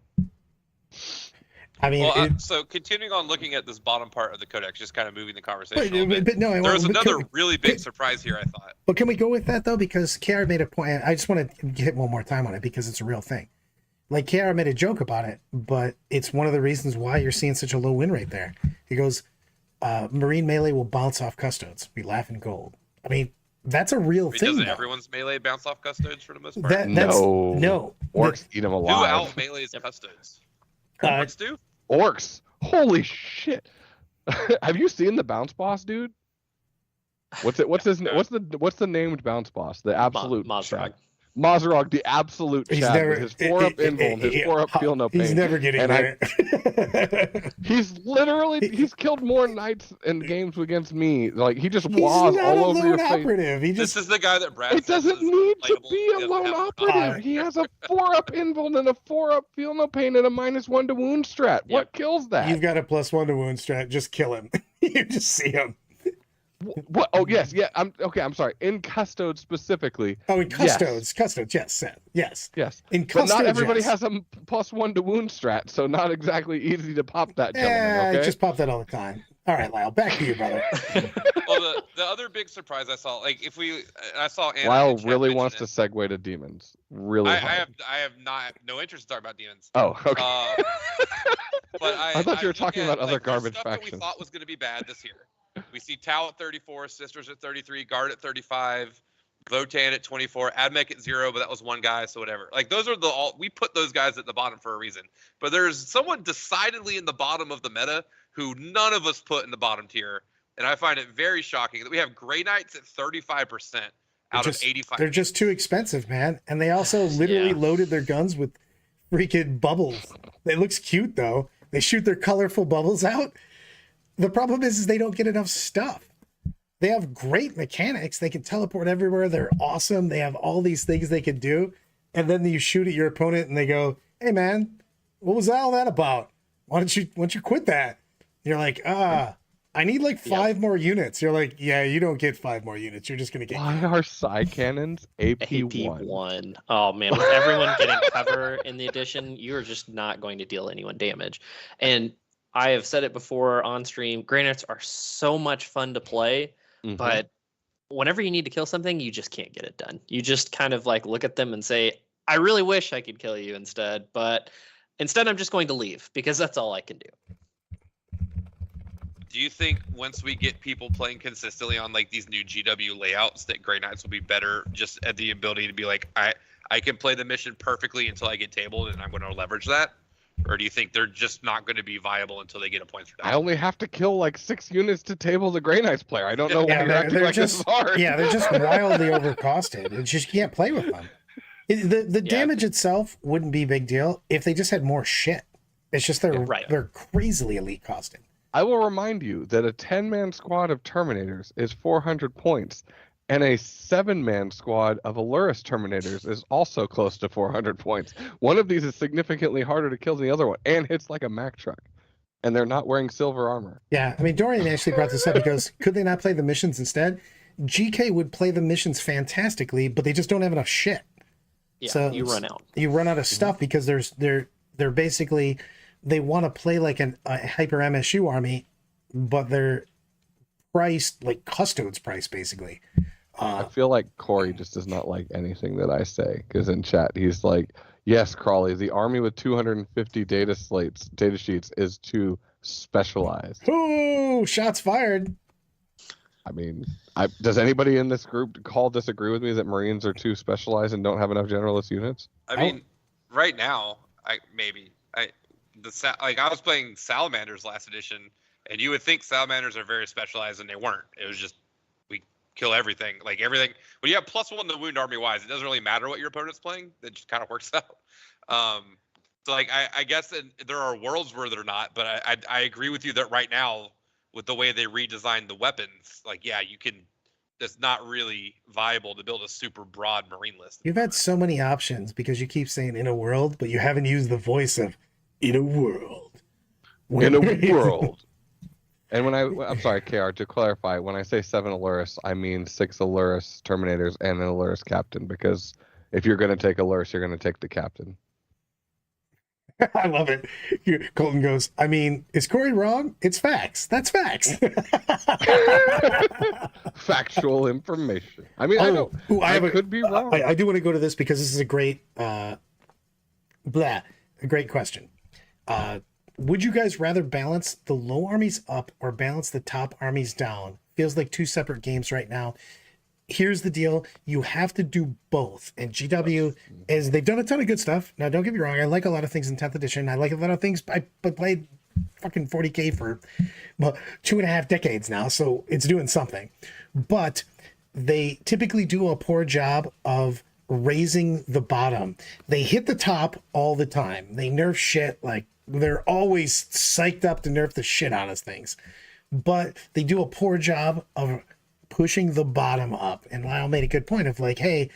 I mean, so continuing on looking at this bottom part of the codex, just kind of moving the conversation. But no, there was another really big surprise here, I thought. But can we go with that though? Because KR made a point. I just want to hit one more time on it because it's a real thing. Like, KR made a joke about it, but it's one of the reasons why you're seeing such a low win rate there. He goes, Marine melee will bounce off custodes. We laugh in gold. I mean, that's a real thing. Doesn't though. everyone's melee bounce off custodes for the most part? No. Orcs eat them alive. Who out melees custodes? Orcs do? Orcs. Holy shit. Have you seen the bounce boss, dude? What's the named bounce boss? The absolute Mazarog, the absolute Chad, with his 4-up invuln, his 4-up feel no pain. He's never getting there. He's killed more knights in games against me. Like, he just waws all over your face. This is the guy that Brad. It doesn't need to be a lone operative. He has a 4-up invuln and a 4-up feel no pain and a -1 to wound strat. What kills that? You've got a +1 to wound strat. Just kill him. You just see him. What? Oh, yes, yeah. I'm sorry. In Custodes specifically. Oh, in Custodes, Custodes, yes. In Custodes, but not everybody has a +1 to wound strat, so not exactly easy to pop that. Gentleman, okay? Just pop that all the time. All right, Lyle, back to you, brother. Well, the other big surprise I saw, like, I saw Anna Lyle really wants to segue to demons. Really, I have no interest in talking about demons. Oh, okay. But I thought you were talking about other garbage stuff factions that we thought was going to be bad this year. We see Tau at 34, Sisters at 33, Guard at 35, Votan at 24, Admech at 0, but that was one guy, so whatever. Like, those are we put those guys at the bottom for a reason. But there's someone decidedly in the bottom of the meta who none of us put in the bottom tier, and I find it very shocking that we have Grey Knights at 35% out of 85. They're just too expensive, man. And they also literally loaded their guns with freaking bubbles. It looks cute, though. They shoot their colorful bubbles out. The problem is they don't get enough stuff. They have great mechanics. They can teleport everywhere. They're awesome. They have all these things they can do. And then you shoot at your opponent and they go, hey, man, what was all that about? Why don't you quit that? You're like, I need like 5 more units. You're like, yeah, you don't get 5 more units. You're just going to get... Why are side cannons AP1? Oh, man. With everyone getting cover in the edition, you're just not going to deal anyone damage. And I have said it before on stream, Grey Knights are so much fun to play, but whenever you need to kill something, you just can't get it done. You just kind of like look at them and say, I really wish I could kill you instead, but instead I'm just going to leave because that's all I can do. Do you think once we get people playing consistently on like these new GW layouts that Grey Knights will be better just at the ability to be like, I can play the mission perfectly until I get tabled and I'm going to leverage that? Or do you think they're just not going to be viable until they get a point for that? I only have to kill like 6 units to table the Grey Knights player. I don't know why you're acting like this is hard. Yeah, they're just wildly overcosted. It's just, you can't play with them. The damage itself wouldn't be a big deal if they just had more shit. It's just they're crazily elite costed. I will remind you that a 10-man squad of Terminators is 400 points, and a 7-man squad of Allurus Terminators is also close to 400 points. One of these is significantly harder to kill than the other one, and hits like a Mack truck. And they're not wearing silver armor. Yeah, I mean, Dorian actually brought this up. He goes, could they not play the missions instead? GK would play the missions fantastically, but they just don't have enough shit. Yeah, So you run out. You run out of stuff because they're basically, they want to play like a hyper MSU army, but they're priced like Custodes price basically. I feel like Corey just does not like anything that I say, because in chat he's like, yes, Crawley, the army with 250 data sheets is too specialized. Oh, shots fired. I mean, does anybody in this group call disagree with me that Marines are too specialized and don't have enough generalist units? I mean, right now, I was playing Salamanders last edition, and you would think Salamanders are very specialized, and they weren't. It was just we kill everything, like everything. When you have +1 to wound army wise, it doesn't really matter what your opponent's playing. It just kind of works out. So like I guess there are worlds where they're not, but I agree with you that right now, with the way they redesigned the weapons, like, yeah, you can, it's not really viable to build a super broad Marine list. You've had so many options because you keep saying in a world, but you haven't used the voice of in a world. In a world. And I'm sorry, KR, to clarify, when I say 7 Allurus, I mean 6 Allurus Terminators and an Allurus Captain, because if you're going to take Allurus, you're going to take the Captain. I love it. Colton goes, I mean, is Corey wrong? It's facts. That's facts. Factual information. I mean, I could be wrong. I do want to go to this because this is a great, a great question. Would you guys rather balance the low armies up or balance the top armies down? Feels like two separate games right now. Here's the deal. You have to do both. And GW, as they've done a ton of good stuff. Now, don't get me wrong. I like a lot of things in 10th edition. I like a lot of things. I played fucking 40K for 2.5 decades now. So it's doing something. But they typically do a poor job of raising the bottom. They hit the top all the time. They nerf shit. Like, they're always psyched up to nerf the shit out of things. But they do a poor job of pushing the bottom up. And Lyle made a good point of like, hey,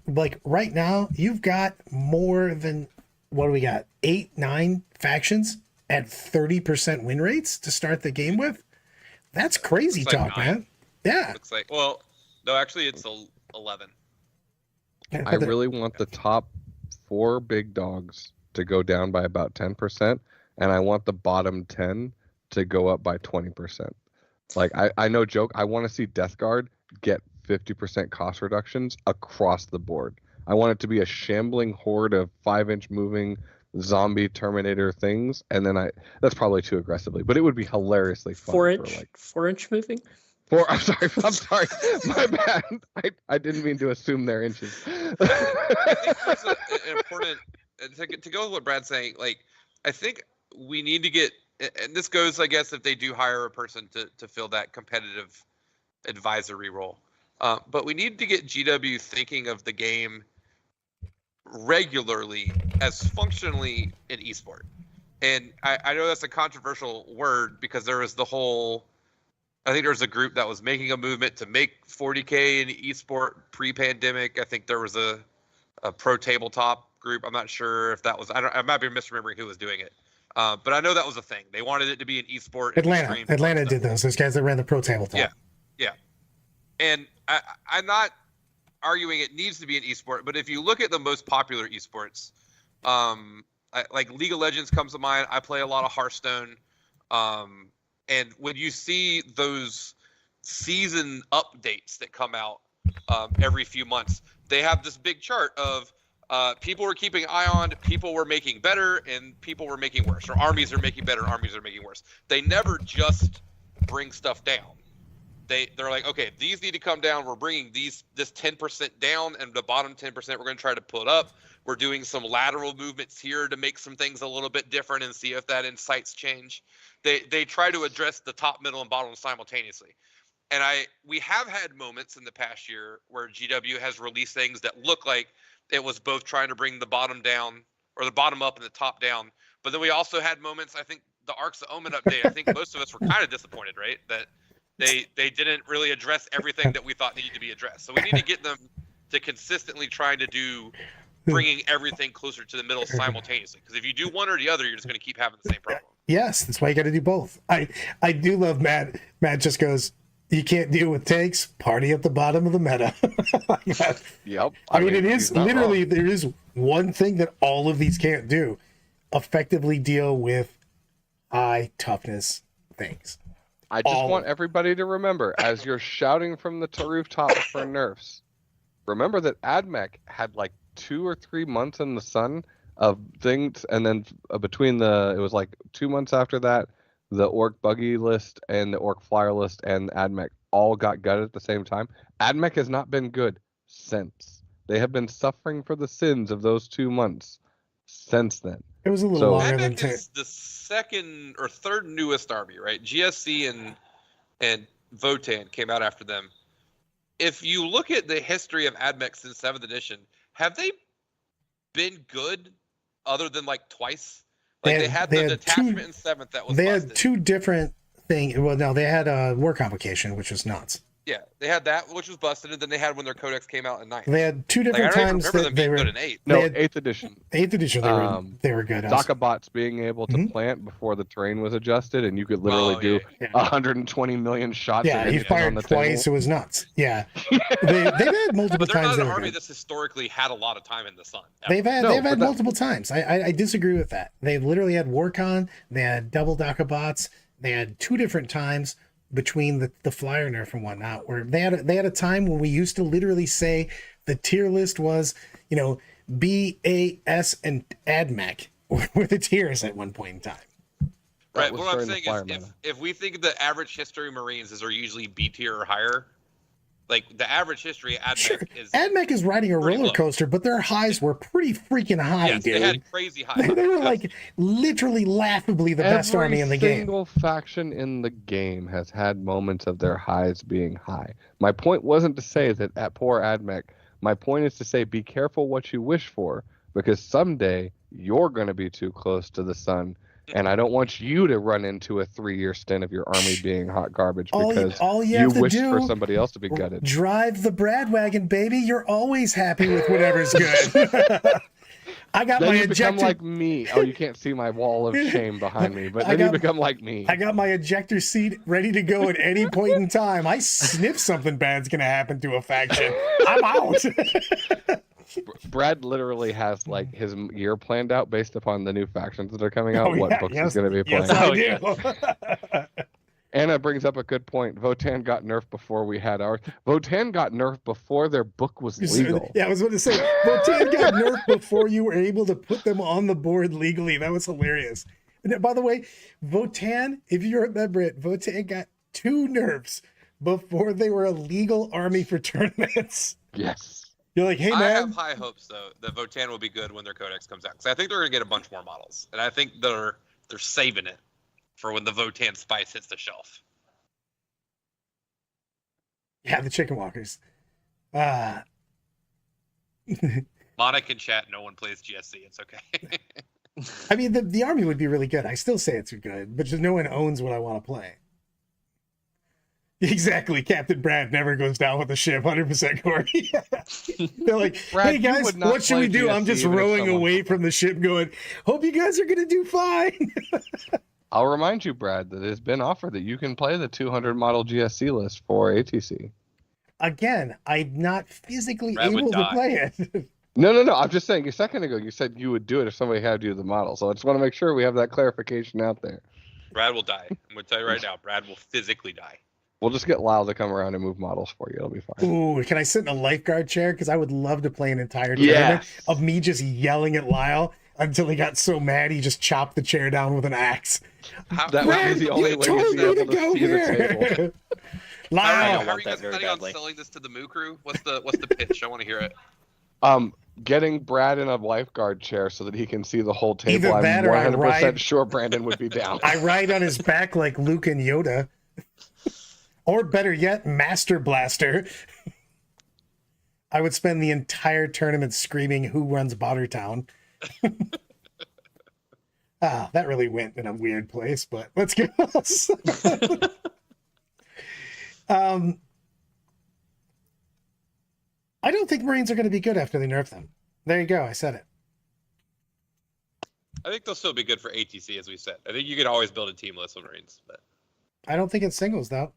like right now you've got more than, what do we got? 8, 9 factions at 30% win rates to start the game with. That's crazy talk, man. Yeah. Looks like, well, no, actually it's 11. I really want the top 4 big dogs to go down by about 10%, and I want the bottom 10 to go up by 20%. Like, I no joke, I want to see Death Guard get 50% cost reductions across the board. I want it to be a shambling horde of 5-inch moving zombie Terminator things, and then that's probably too aggressively, but it would be hilariously fun. 4-inch moving? I'm sorry. My bad. I didn't mean to assume they're inches. I think that's an important, to go with what Brad's saying, like, I think we need to get, and this goes, I guess, if they do hire a person to fill that competitive advisory role. But we need to get GW thinking of the game regularly as functionally an esport. And I know that's a controversial word because there was I think there was a group that was making a movement to make 40K an esport pre-pandemic. I think there was a pro tabletop group. I'm not sure if that was, I might be misremembering who was doing it. But I know that was a thing. They wanted it to be an esport. Atlanta did those guys that ran the pro tabletop. Yeah. And I'm not arguing it needs to be an esport, but if you look at the most popular esports, like League of Legends comes to mind. I play a lot of Hearthstone. And when you see those season updates that come out every few months, they have this big chart of people were keeping an eye on, people were making better, and people were making worse. Or armies are making better, armies are making worse. They never just bring stuff down. They're like, okay, these need to come down. We're bringing this 10% down, and the bottom 10% we're going to try to put up. We're doing some lateral movements here to make some things a little bit different and see if that incites change. They try to address the top, middle, and bottom simultaneously. And we have had moments in the past year where GW has released things that look like it was both trying to bring the bottom down, or the bottom up and the top down. But then we also had moments, I think the Arcs of Omen update, I think most of us were kind of disappointed, right? That they didn't really address everything that we thought needed to be addressed. So we need to get them to consistently trying to do bringing everything closer to the middle simultaneously. Because if you do one or the other, you're just going to keep having the same problem. Yes, that's why you got to do both. I do love Matt. Matt just goes, you can't deal with tanks, party at the bottom of the meta. Yep. I mean, it is literally, there is one thing that all of these can't do. Effectively deal with high toughness things. I just want everybody to remember, as you're shouting from the rooftops for nerfs, remember that AdMech had like 2 or 3 months in the sun of things, and then between it was like 2 months after that, the Orc buggy list and the Orc flyer list and AdMech all got gutted at the same time. AdMech has not been good since. They have been suffering for the sins of those 2 months since then. It was a little longer than AdMech is the second or third newest army, right? GSC and Votan came out after them. If you look at the history of AdMech since 7th edition, have they been good other than like twice? Like they had the detachment in 7th that was busted. Had 2 different things. Well, no, they had a war convocation, which was nuts. Yeah, they had that, which was busted, and then they had when their codex came out in 9th. They had 2 different times that they were good in 8th. No, 8th edition. 8th edition, they were good. Dakabots being able to plant before the terrain was adjusted, and you could literally do 120 million shots. Yeah, he fired twice. Table. It was nuts. Yeah, they've had multiple but they're times. Not an army that's historically had a lot of time in the sun. Ever. They've had multiple times. I disagree with that. They literally had Warcon. They had double Dakabots. They had 2 different times between the flyer nerf and whatnot, where they had a time when we used to literally say the tier list was, B, A, S, and AdMech were the tiers at one point in time. Right. What I'm saying is, if we think the average history Marines are usually B tier or higher, like the average history AdMech is riding a roller coaster, but their highs were pretty freaking high, dude. They had crazy highs. They were like literally laughably the best army in the game. Every single faction in the game has had moments of their highs being high. My point wasn't to say that at poor AdMech. My point is to say be careful what you wish for, because someday you're going to be too close to the sun. And I don't want you to run into a 3-year stint of your army being hot garbage because you wish for somebody else to be gutted. Drive the Brad wagon, baby. You're always happy with whatever's good. I got then my you ejector. Become like me. Oh, you can't see my wall of shame behind me, but then you become like me. I got my ejector seat ready to go at any point in time. I sniff something bad's going to happen to a faction. I'm out. Brad literally has like his year planned out based upon the new factions that are coming out. What books he's going to be playing? Yes, I do. Anna brings up a good point. Votan got nerfed before we had ours. Votan got nerfed before their book was legal. Yeah, I was going to say Votan got nerfed before you were able to put them on the board legally. That was hilarious. And by the way, Votan, if you remember it, Votan got 2 nerfs before they were a legal army for tournaments. Yes. You're like, hey, man. I have high hopes, though, that Votan will be good when their codex comes out. Because I think they're going to get a bunch more models. And I think they're saving it for when the Votan spice hits the shelf. Yeah, the chicken walkers. Monica in chat, no one plays GSC. It's okay. I mean, the army would be really good. I still say it's good, but just no one owns what I want to play. Exactly. Captain Brad never goes down with the ship. 100% Corey. They're like, Brad, hey guys, what should we do? GSC I'm just rowing away from the ship going, hope you guys are going to do fine. I'll remind you, Brad, that it's been offered that you can play the 200 model GSC list for ATC. Again, I'm not physically able to play it. No. I'm just saying, a second ago, you said you would do it if somebody had you the model. So I just want to make sure we have that clarification out there. Brad will die. I'm going to tell you right now, Brad will physically die. We'll just get Lyle to come around and move models for you. It'll be fine. Ooh, can I sit in a lifeguard chair? Because I would love to play an entire tournament of me just yelling at Lyle until he got so mad he just chopped the chair down with an axe. That would be the only way you'd be able to see the table. Lyle, how are you guys planning on selling this to the Moo crew? What's the pitch? I want to hear it. Getting Brad in a lifeguard chair so that he can see the whole table. Either I'm that or 100% sure Brandon would be down. I ride on his back like Luke and Yoda. Or better yet, Master Blaster. I would spend the entire tournament screaming who runs Bottertown. Ah, that really went in a weird place, but let's go. I don't think Marines are going to be good after they nerf them. There you go. I said it. I think they'll still be good for ATC, as we said. I think you could always build a team list with Marines, but I don't think it's singles though.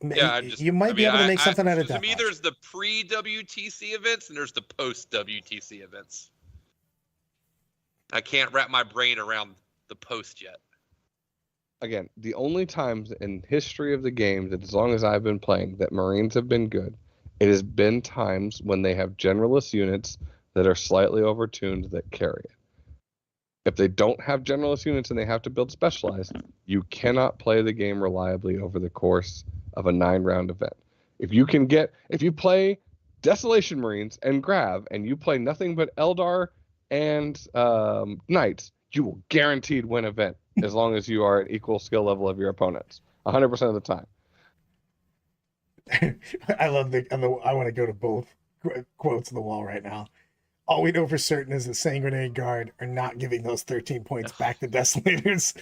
yeah, You might be able to make something out of that. To me, there's the pre-WTC events and there's the post-WTC events. I can't wrap my brain around the post yet. Again, the only times in history of the game that, as long as I've been playing, that Marines have been good, it has been times when they have generalist units that are slightly overtuned that carry it. If they don't have generalist units and they have to build specialized, you cannot play the game reliably over the course of a 9-round event. If you play Desolation Marines and Grav, and you play nothing but Eldar and Knights, you will guaranteed win event as long as you are at equal skill level of your opponents, 100% of the time. I love I want to go to both quotes on the wall right now. All we know for certain is that Sanguinary Guard are not giving those 13 points back to Desolators.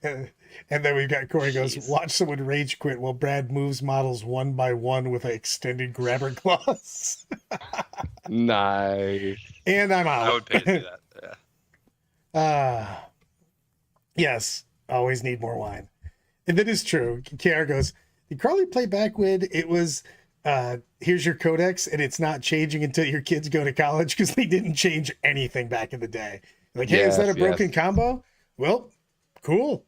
And then we've got Corey goes, watch someone rage quit while Brad moves models one by one with an extended grabber claws. Nice. And I'm out. I would pay to see that. Yeah. Yes, always need more wine. And that is true. KR goes, did Carly play back when it was here's your codex and it's not changing until your kids go to college? Because they didn't change anything back in the day. Like, hey, is that a broken combo? Well, cool.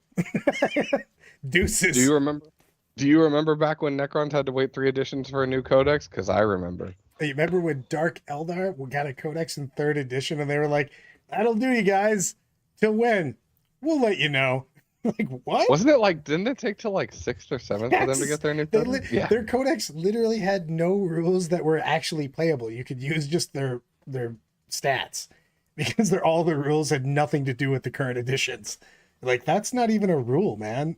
Deuces. Do you remember back when Necrons had to wait 3 editions for a new codex? Because I remember. You remember when Dark Eldar got a codex in 3rd edition and they were like, that'll do, you guys. Till when? We'll let you know. Like, what? Wasn't it like, didn't it take till like 6th or 7th for them to get their new codex? Their codex literally had no rules that were actually playable. You could use just their stats because all the rules had nothing to do with the current editions. Like, that's not even a rule, man.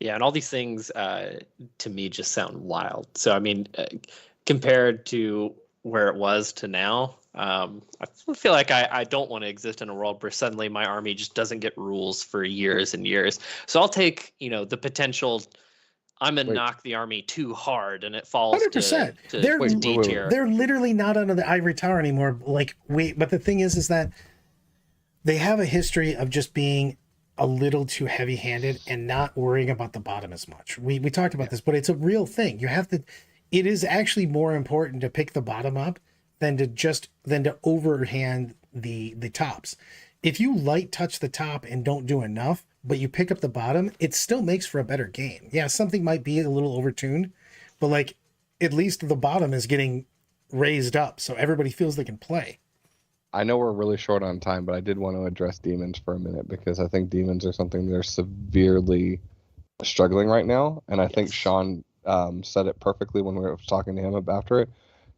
Yeah, and all these things to me just sound wild. So, I mean, compared to where it was to now, I feel like I don't want to exist in a world where suddenly my army just doesn't get rules for years and years. So I'll take, the potential. I'm gonna knock the army too hard and it falls 100%. to D tier. They're literally not under the ivory tower anymore. But the thing is that they have a history of just being a little too heavy-handed and not worrying about the bottom as much. We talked about this, but it's a real thing. It is actually more important to pick the bottom up than to overhand the tops. If you light touch the top and don't do enough, but you pick up the bottom, it still makes for a better game. Yeah, something might be a little overtuned, but at least the bottom is getting raised up so everybody feels they can play. I know we're really short on time, but I did want to address demons for a minute because I think demons are something they're severely struggling right now. And I think Sean said it perfectly when we were talking to him after it.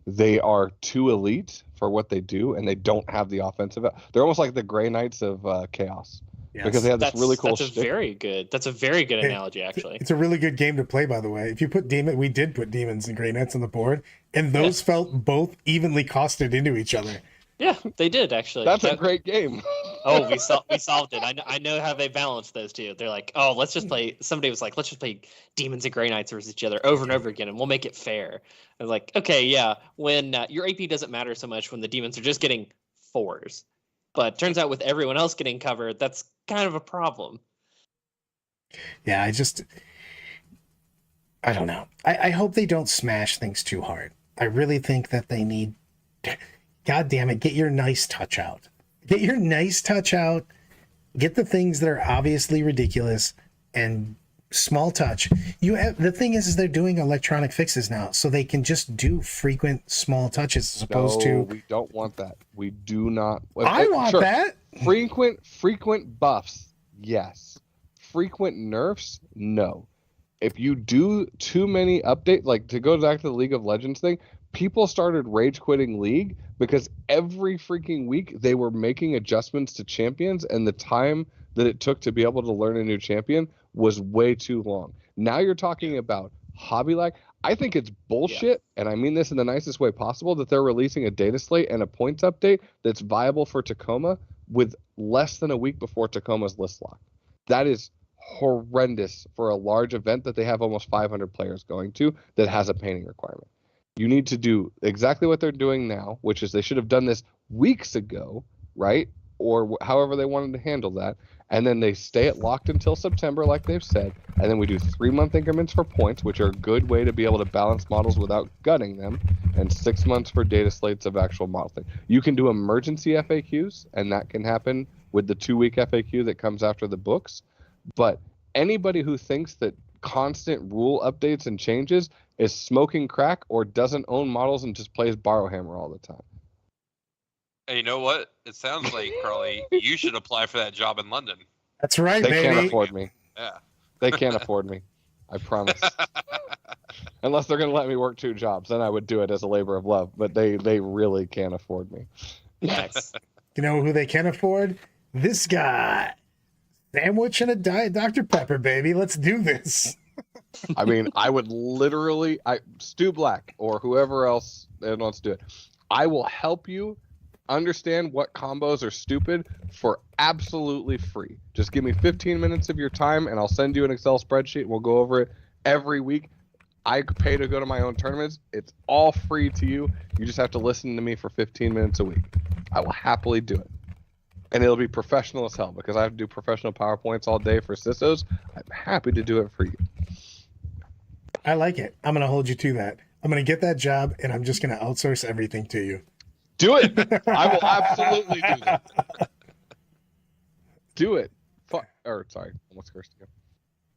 They are too elite for what they do, and they don't have the offensive. They're almost like the Grey Knights of Chaos. Yes. Because they have this really cool. That's a very good analogy, actually. It's a really good game to play, by the way. If you put we did put demons and Grey Knights on the board, and those felt both evenly costed into each other. Yeah, they did actually. That's a great game. Oh, we solved it. I know how they balanced those two. They're like, oh, let's just play. Somebody was like, let's just play demons and Grey Knights versus each other over and over again, and we'll make it fair. I was like, okay, yeah. When your AP doesn't matter so much when the demons are just getting 4s, but turns out with everyone else getting covered, that's kind of a problem. Yeah, I don't know. I hope they don't smash things too hard. I really think that they need. God damn it, get your nice touch out. Get your nice touch out. Get the things that are obviously ridiculous and small touch. The thing is they're doing electronic fixes now, so they can just do frequent small touches as opposed to. We don't want that. We do not. I want that. Frequent buffs, yes. Frequent nerfs, no. If you do too many updates, like to go back to the League of Legends thing, people started rage quitting League because every freaking week they were making adjustments to champions, and the time that it took to be able to learn a new champion was way too long. Now you're talking about hobby lag. I think it's bullshit, and I mean this in the nicest way possible, that they're releasing a data slate and a points update that's viable for Tacoma with less than a week before Tacoma's list lock. That is horrendous for a large event that they have almost 500 players going to that has a painting requirement. You need to do exactly what they're doing now, which is they should have done this weeks ago, right? Or however they wanted to handle that. And then they stay it locked until September, like they've said. And then we do 3-month increments for points, which are a good way to be able to balance models without gutting them. And 6 months for data slates of actual model thing. You can do emergency FAQs, and that can happen with the 2-week FAQ that comes after the books. But anybody who thinks that constant rule updates and changes is smoking crack or doesn't own models and just plays Borrowhammer all the time. Hey, you know what? It sounds like, Carly, you should apply for that job in London. That's right, They baby. can't afford me. Yeah. They can't afford me. I promise. Unless they're going to let me work 2 jobs, then I would do it as a labor of love. But they really can't afford me. Nice. You know who they can afford? This guy. Sandwich and a Diet Dr. Pepper, baby. Let's do this. I mean, I would literally, Stu Black or whoever else wants to do it. I will help you understand what combos are stupid for absolutely free. Just give me 15 minutes of your time and I'll send you an Excel spreadsheet and we'll go over it every week. I pay to go to my own tournaments. It's all free to you. You just have to listen to me for 15 minutes a week. I will happily do it. And it'll be professional as hell because I have to do professional PowerPoints all day for CISOs. I'm happy to do it for you. I like it. I'm going to hold you to that. I'm going to get that job and I'm just going to outsource everything to you. Do it. I will absolutely do that. Do it. Sorry, almost cursed again.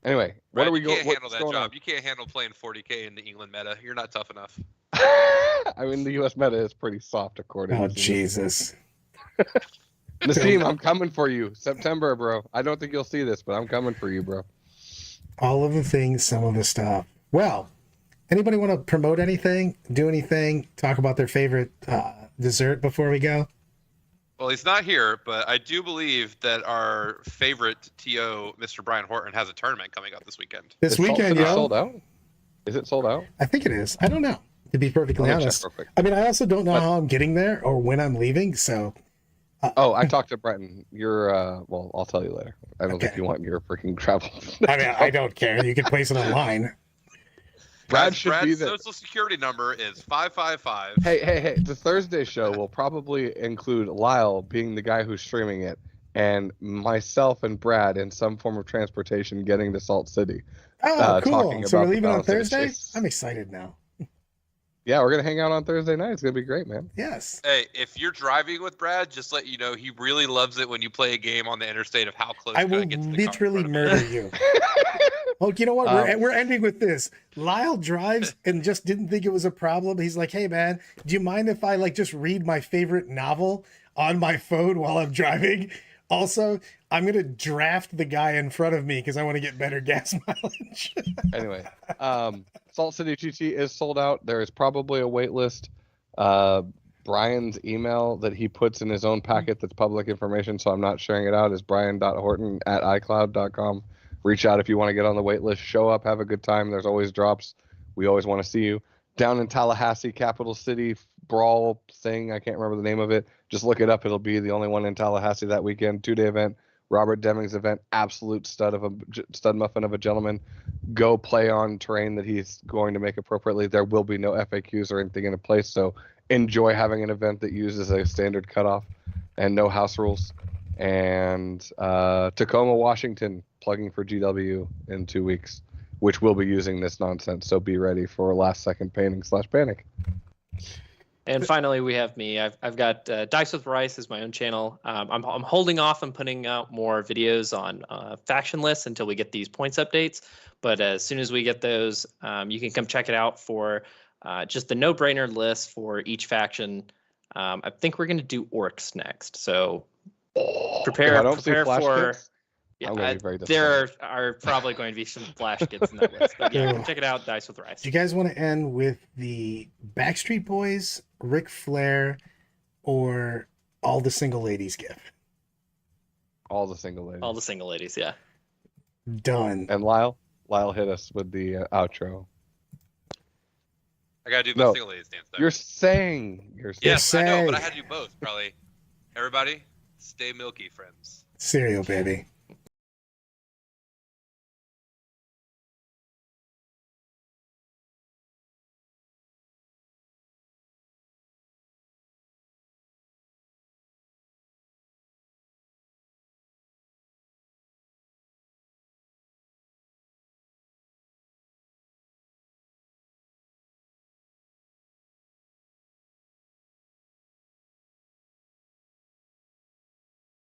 Anyway, what Brad, are we you going? can't handle that job. You can't handle playing 40K in the England meta. You're not tough enough. I mean, the U.S. meta is pretty soft, according Oh, to Jesus. Nassim, I'm coming for you. September, bro. I don't think you'll see this, but I'm coming for you, bro. All of the things, some of the stuff. Well, anybody want to promote anything, do anything, talk about their favorite dessert before we go? Well, he's not here, but I do believe that our favorite TO, Mr. Brian Horton, has a tournament coming up this weekend. This weekend, yo. Sold out? Is it sold out? I think it is. I don't know, to be perfectly Let me check honest. real quick. I mean, I also don't know how I'm getting there or when I'm leaving, so... I talked to Brenton. You're, well, I'll tell you later. I don't think Okay. you want your freaking travel. I mean, I don't care. You can place it online. Brad should be Brad's there. social security number is 555. Hey, the Thursday show will probably include Lyle being the guy who's streaming it and myself and Brad in some form of transportation getting to Salt City. Oh, cool. Talking So we're about the leaving on Battle City Thursday? Chase. I'm excited now. Yeah, we're going to hang out on Thursday night. It's going to be great, man. Yes. Hey, if you're driving with Brad, just let you know he really loves it when you play a game on the interstate of how close I you gotta will get to the car in literally front of murder you. Oh, you know what? We're ending with this. Lyle drives and just didn't think it was a problem. He's like, hey, man, do you mind if I just read my favorite novel on my phone while I'm driving? Also, I'm going to draft the guy in front of me because I want to get better gas mileage. Anyway, Salt City GT is sold out. There is probably a wait list. Brian's email that he puts in his own packet that's public information, so I'm not sharing it out, is brian.horton@icloud.com. Reach out if you want to get on the wait list. Show up, have a good time. There's always drops. We always want to see you. Down in Tallahassee, Capital City Brawl thing. I can't remember the name of it. Just look it up. It'll be the only one in Tallahassee that weekend. 2-day event. Robert Deming's event. Absolute stud muffin of a gentleman. Go play on terrain that he's going to make appropriately. There will be no FAQs or anything in place, so enjoy having an event that uses a standard cutoff and no house rules. And Tacoma, Washington, plugging for GW in 2 weeks, which will be using this nonsense. So be ready for last-second painting/panic. And finally, we have me. I've got Dice with Rice is my own channel. I'm holding off on putting out more videos on faction lists until we get these points updates. But as soon as we get those, you can come check it out for just the no-brainer list for each faction. I think we're going to do Orcs next. So prepare for. Yeah, there are probably going to be some flash kits in that list. But yeah, check it out, Dice with Rice. Do you guys want to end with the Backstreet Boys, Ric Flair, or all the single ladies gif? All the single ladies. All the single ladies, yeah. Done. And Lyle hit us with the outro. I gotta do the single ladies dance though. You're saying. Yes, I know, but I had to do both, probably. Everybody, Stay milky, friends. Cereal, baby.